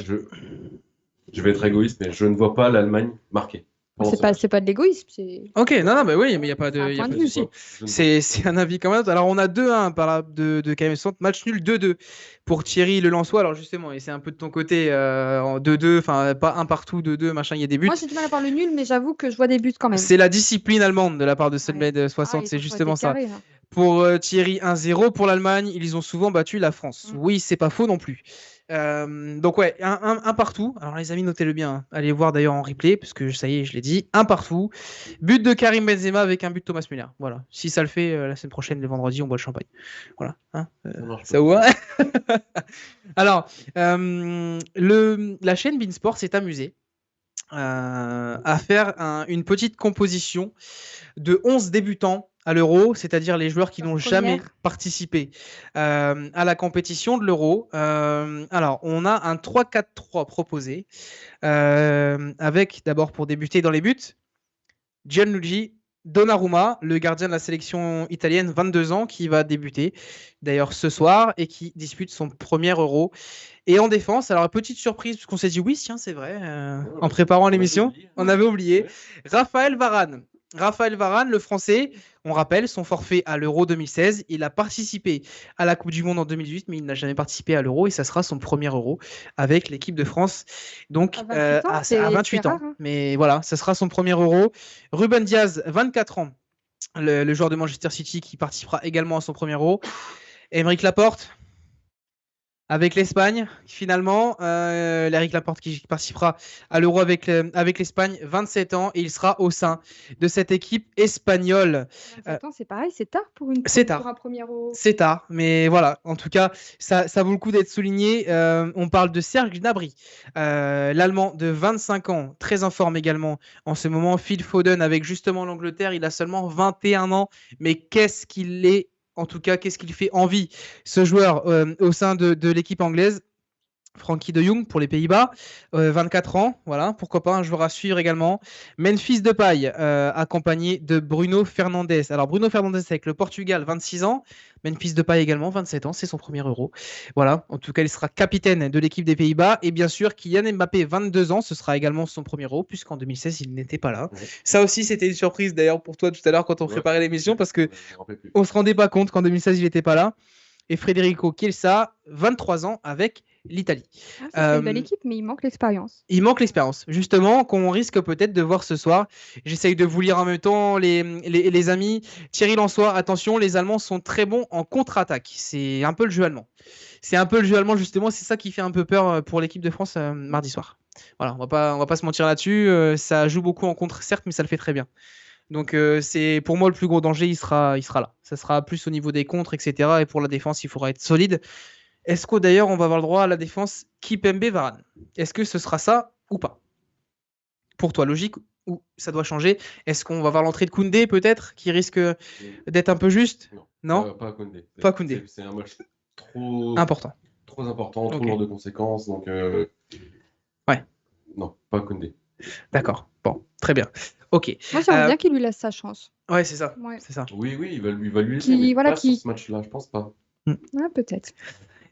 Je vais être égoïste, mais je ne vois pas l'Allemagne marquer. pendant ce C'est pas de l'égoïsme. Ok, non, bah oui, mais il n'y a pas C'est un de point de souci. vue. C'est un avis quand même. Alors, on a 2-1 par là de KM Centre. Match nul 2-2 pour Thierry Le Lensois. Alors, justement, et c'est un peu de ton côté, en 2-2, enfin, pas un partout, 2-2, machin, il y a des buts. Moi, j'ai du mal à voir le nul, mais j'avoue que je vois des buts quand même. C'est la discipline allemande de la part de Ouais. Solmed 60, Ils c'est ont toujours justement été ça. carrés, là. Pour Thierry, 1-0. Pour l'Allemagne, ils ont souvent battu la France. Oui, c'est pas faux non plus. Donc ouais, un partout. Alors les amis, notez-le bien. Hein. Allez voir d'ailleurs en replay, parce que ça y est, je l'ai dit. Un partout. But de Karim Benzema avec un but de Thomas Müller. Voilà. Si ça le fait, la semaine prochaine, le vendredi, on boit le champagne. Voilà. Hein, ça vous va. Alors, la chaîne Beansport s'est amusée à faire une petite composition de 11 débutants à l'Euro, c'est-à-dire les joueurs qui n'ont jamais participé à la compétition de l'Euro. Alors, on a un 3-4-3 proposé, avec d'abord pour débuter dans les buts, Gianluigi Donnarumma, le gardien de la sélection italienne, 22 ans, qui va débuter d'ailleurs ce soir et qui dispute son premier Euro. Et en défense, alors petite surprise, puisqu'on s'est dit oui, tiens, c'est vrai, en préparant l'émission, on avait oublié. Ouais. Raphaël Varane. Raphaël Varane, le français, on rappelle son forfait à l'Euro 2016. Il a participé à la Coupe du Monde en 2018, mais il n'a jamais participé à l'Euro et ça sera son premier Euro avec l'équipe de France. Donc à 28 ans. Rare, hein. Mais voilà, ça sera son premier Euro. Ruben Diaz, 24 ans, le joueur de Manchester City qui participera également à son premier Euro. Aymeric Laporte. Avec l'Espagne, finalement, Aymeric Laporte qui participera à l'Euro avec l'Espagne, 27 ans, et il sera au sein de cette équipe espagnole. 27 ans, c'est pareil, c'est tard pour un premier Euro. C'est tard, mais voilà, en tout cas, ça vaut le coup d'être souligné. On parle de Serge Gnabry, l'Allemand de 25 ans, très en forme également en ce moment. Phil Foden avec justement l'Angleterre, il a seulement 21 ans, mais qu'est-ce qu'il est. En tout cas, qu'est-ce qu'il fait envie, ce joueur, au sein de l'équipe anglaise. Frankie de Jong pour les Pays-Bas, 24 ans, voilà, pourquoi pas un joueur à suivre également. Memphis Depay, accompagné de Bruno Fernandes. Alors Bruno Fernandes avec le Portugal, 26 ans. Memphis Depay également, 27 ans, c'est son premier Euro. Voilà, en tout cas, il sera capitaine de l'équipe des Pays-Bas. Et bien sûr, Kylian Mbappé, 22 ans, ce sera également son premier Euro, puisqu'en 2016, il n'était pas là. Ouais. Ça aussi, c'était une surprise d'ailleurs pour toi tout à l'heure quand on préparait l'émission, parce qu'on ne se rendait pas compte qu'en 2016, il n'était pas là. Et Federico Chiesa, 23 ans, avec l'Italie. C'est une belle équipe, mais il manque l'expérience. Il manque l'expérience, justement, qu'on risque peut-être de voir ce soir. J'essaye de vous lire en même temps, les amis. Thierry Lensois, attention, les Allemands sont très bons en contre-attaque. C'est un peu le jeu allemand. Justement, c'est ça qui fait un peu peur pour l'équipe de France mardi soir. Voilà, on va pas se mentir là-dessus. Ça joue beaucoup en contre, certes, mais ça le fait très bien. Donc c'est pour moi le plus gros danger, il sera là. Ça sera plus au niveau des contres, etc. Et pour la défense, il faudra être solide. Est-ce que d'ailleurs on va avoir le droit à la défense Kipembe Varane? Est-ce que ce sera ça ou pas? Pour toi, logique ou ça doit changer? Est-ce qu'on va voir l'entrée de Koundé peut-être, qui risque d'être un peu juste? Non, pas Koundé. Pas Koundé. C'est un match trop important, trop lourd de conséquences. Donc ouais. Non, pas Koundé. D'accord. Bon, très bien. Ok. Moi, j'aimerais bien qu'il lui laisse sa chance. Ouais, c'est ça. Ouais. C'est ça. Oui, il va lui laisser. Mais pas sur ce match-là, je pense pas. Ouais, peut-être.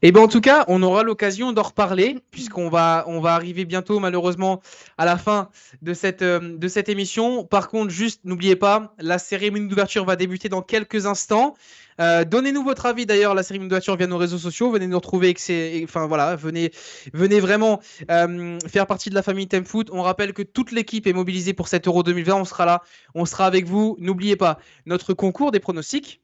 Et bien en tout cas, on aura l'occasion d'en reparler puisqu'on va arriver bientôt malheureusement à la fin de cette émission. Par contre, juste n'oubliez pas, la cérémonie d'ouverture va débuter dans quelques instants. Donnez-nous votre avis d'ailleurs, la cérémonie d'ouverture via nos réseaux sociaux. Venez nous retrouver, venez vraiment faire partie de la famille Thème Foot. On rappelle que toute l'équipe est mobilisée pour cet Euro 2020. On sera là, on sera avec vous. N'oubliez pas notre concours des pronostics.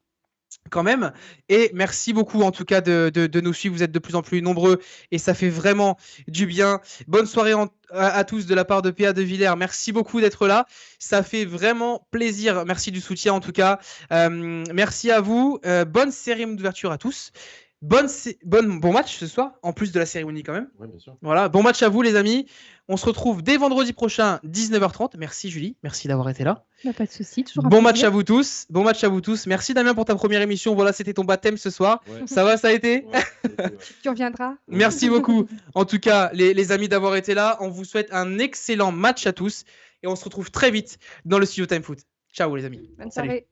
Quand même, et merci beaucoup en tout cas de nous suivre, vous êtes de plus en plus nombreux et ça fait vraiment du bien. Bonne soirée à tous de la part de PA de Villers, merci beaucoup d'être là, ça fait vraiment plaisir, merci du soutien en tout cas, merci à vous, bonne cérémonie d'ouverture à tous. Bon match ce soir, en plus de la cérémonie quand même. Oui, bien sûr. Voilà, bon match à vous les amis. On se retrouve dès vendredi prochain, 19h30. Merci Julie, merci d'avoir été là. Pas de souci, toujours bon match à vous tous. Bon match à vous tous. Merci Damien pour ta première émission. Voilà, c'était ton baptême ce soir. Ouais. Ça va, ça a été Tu reviendras. Merci beaucoup. En tout cas, les amis d'avoir été là. On vous souhaite un excellent match à tous et on se retrouve très vite dans le studio Time Foot. Ciao les amis. Bonne soirée.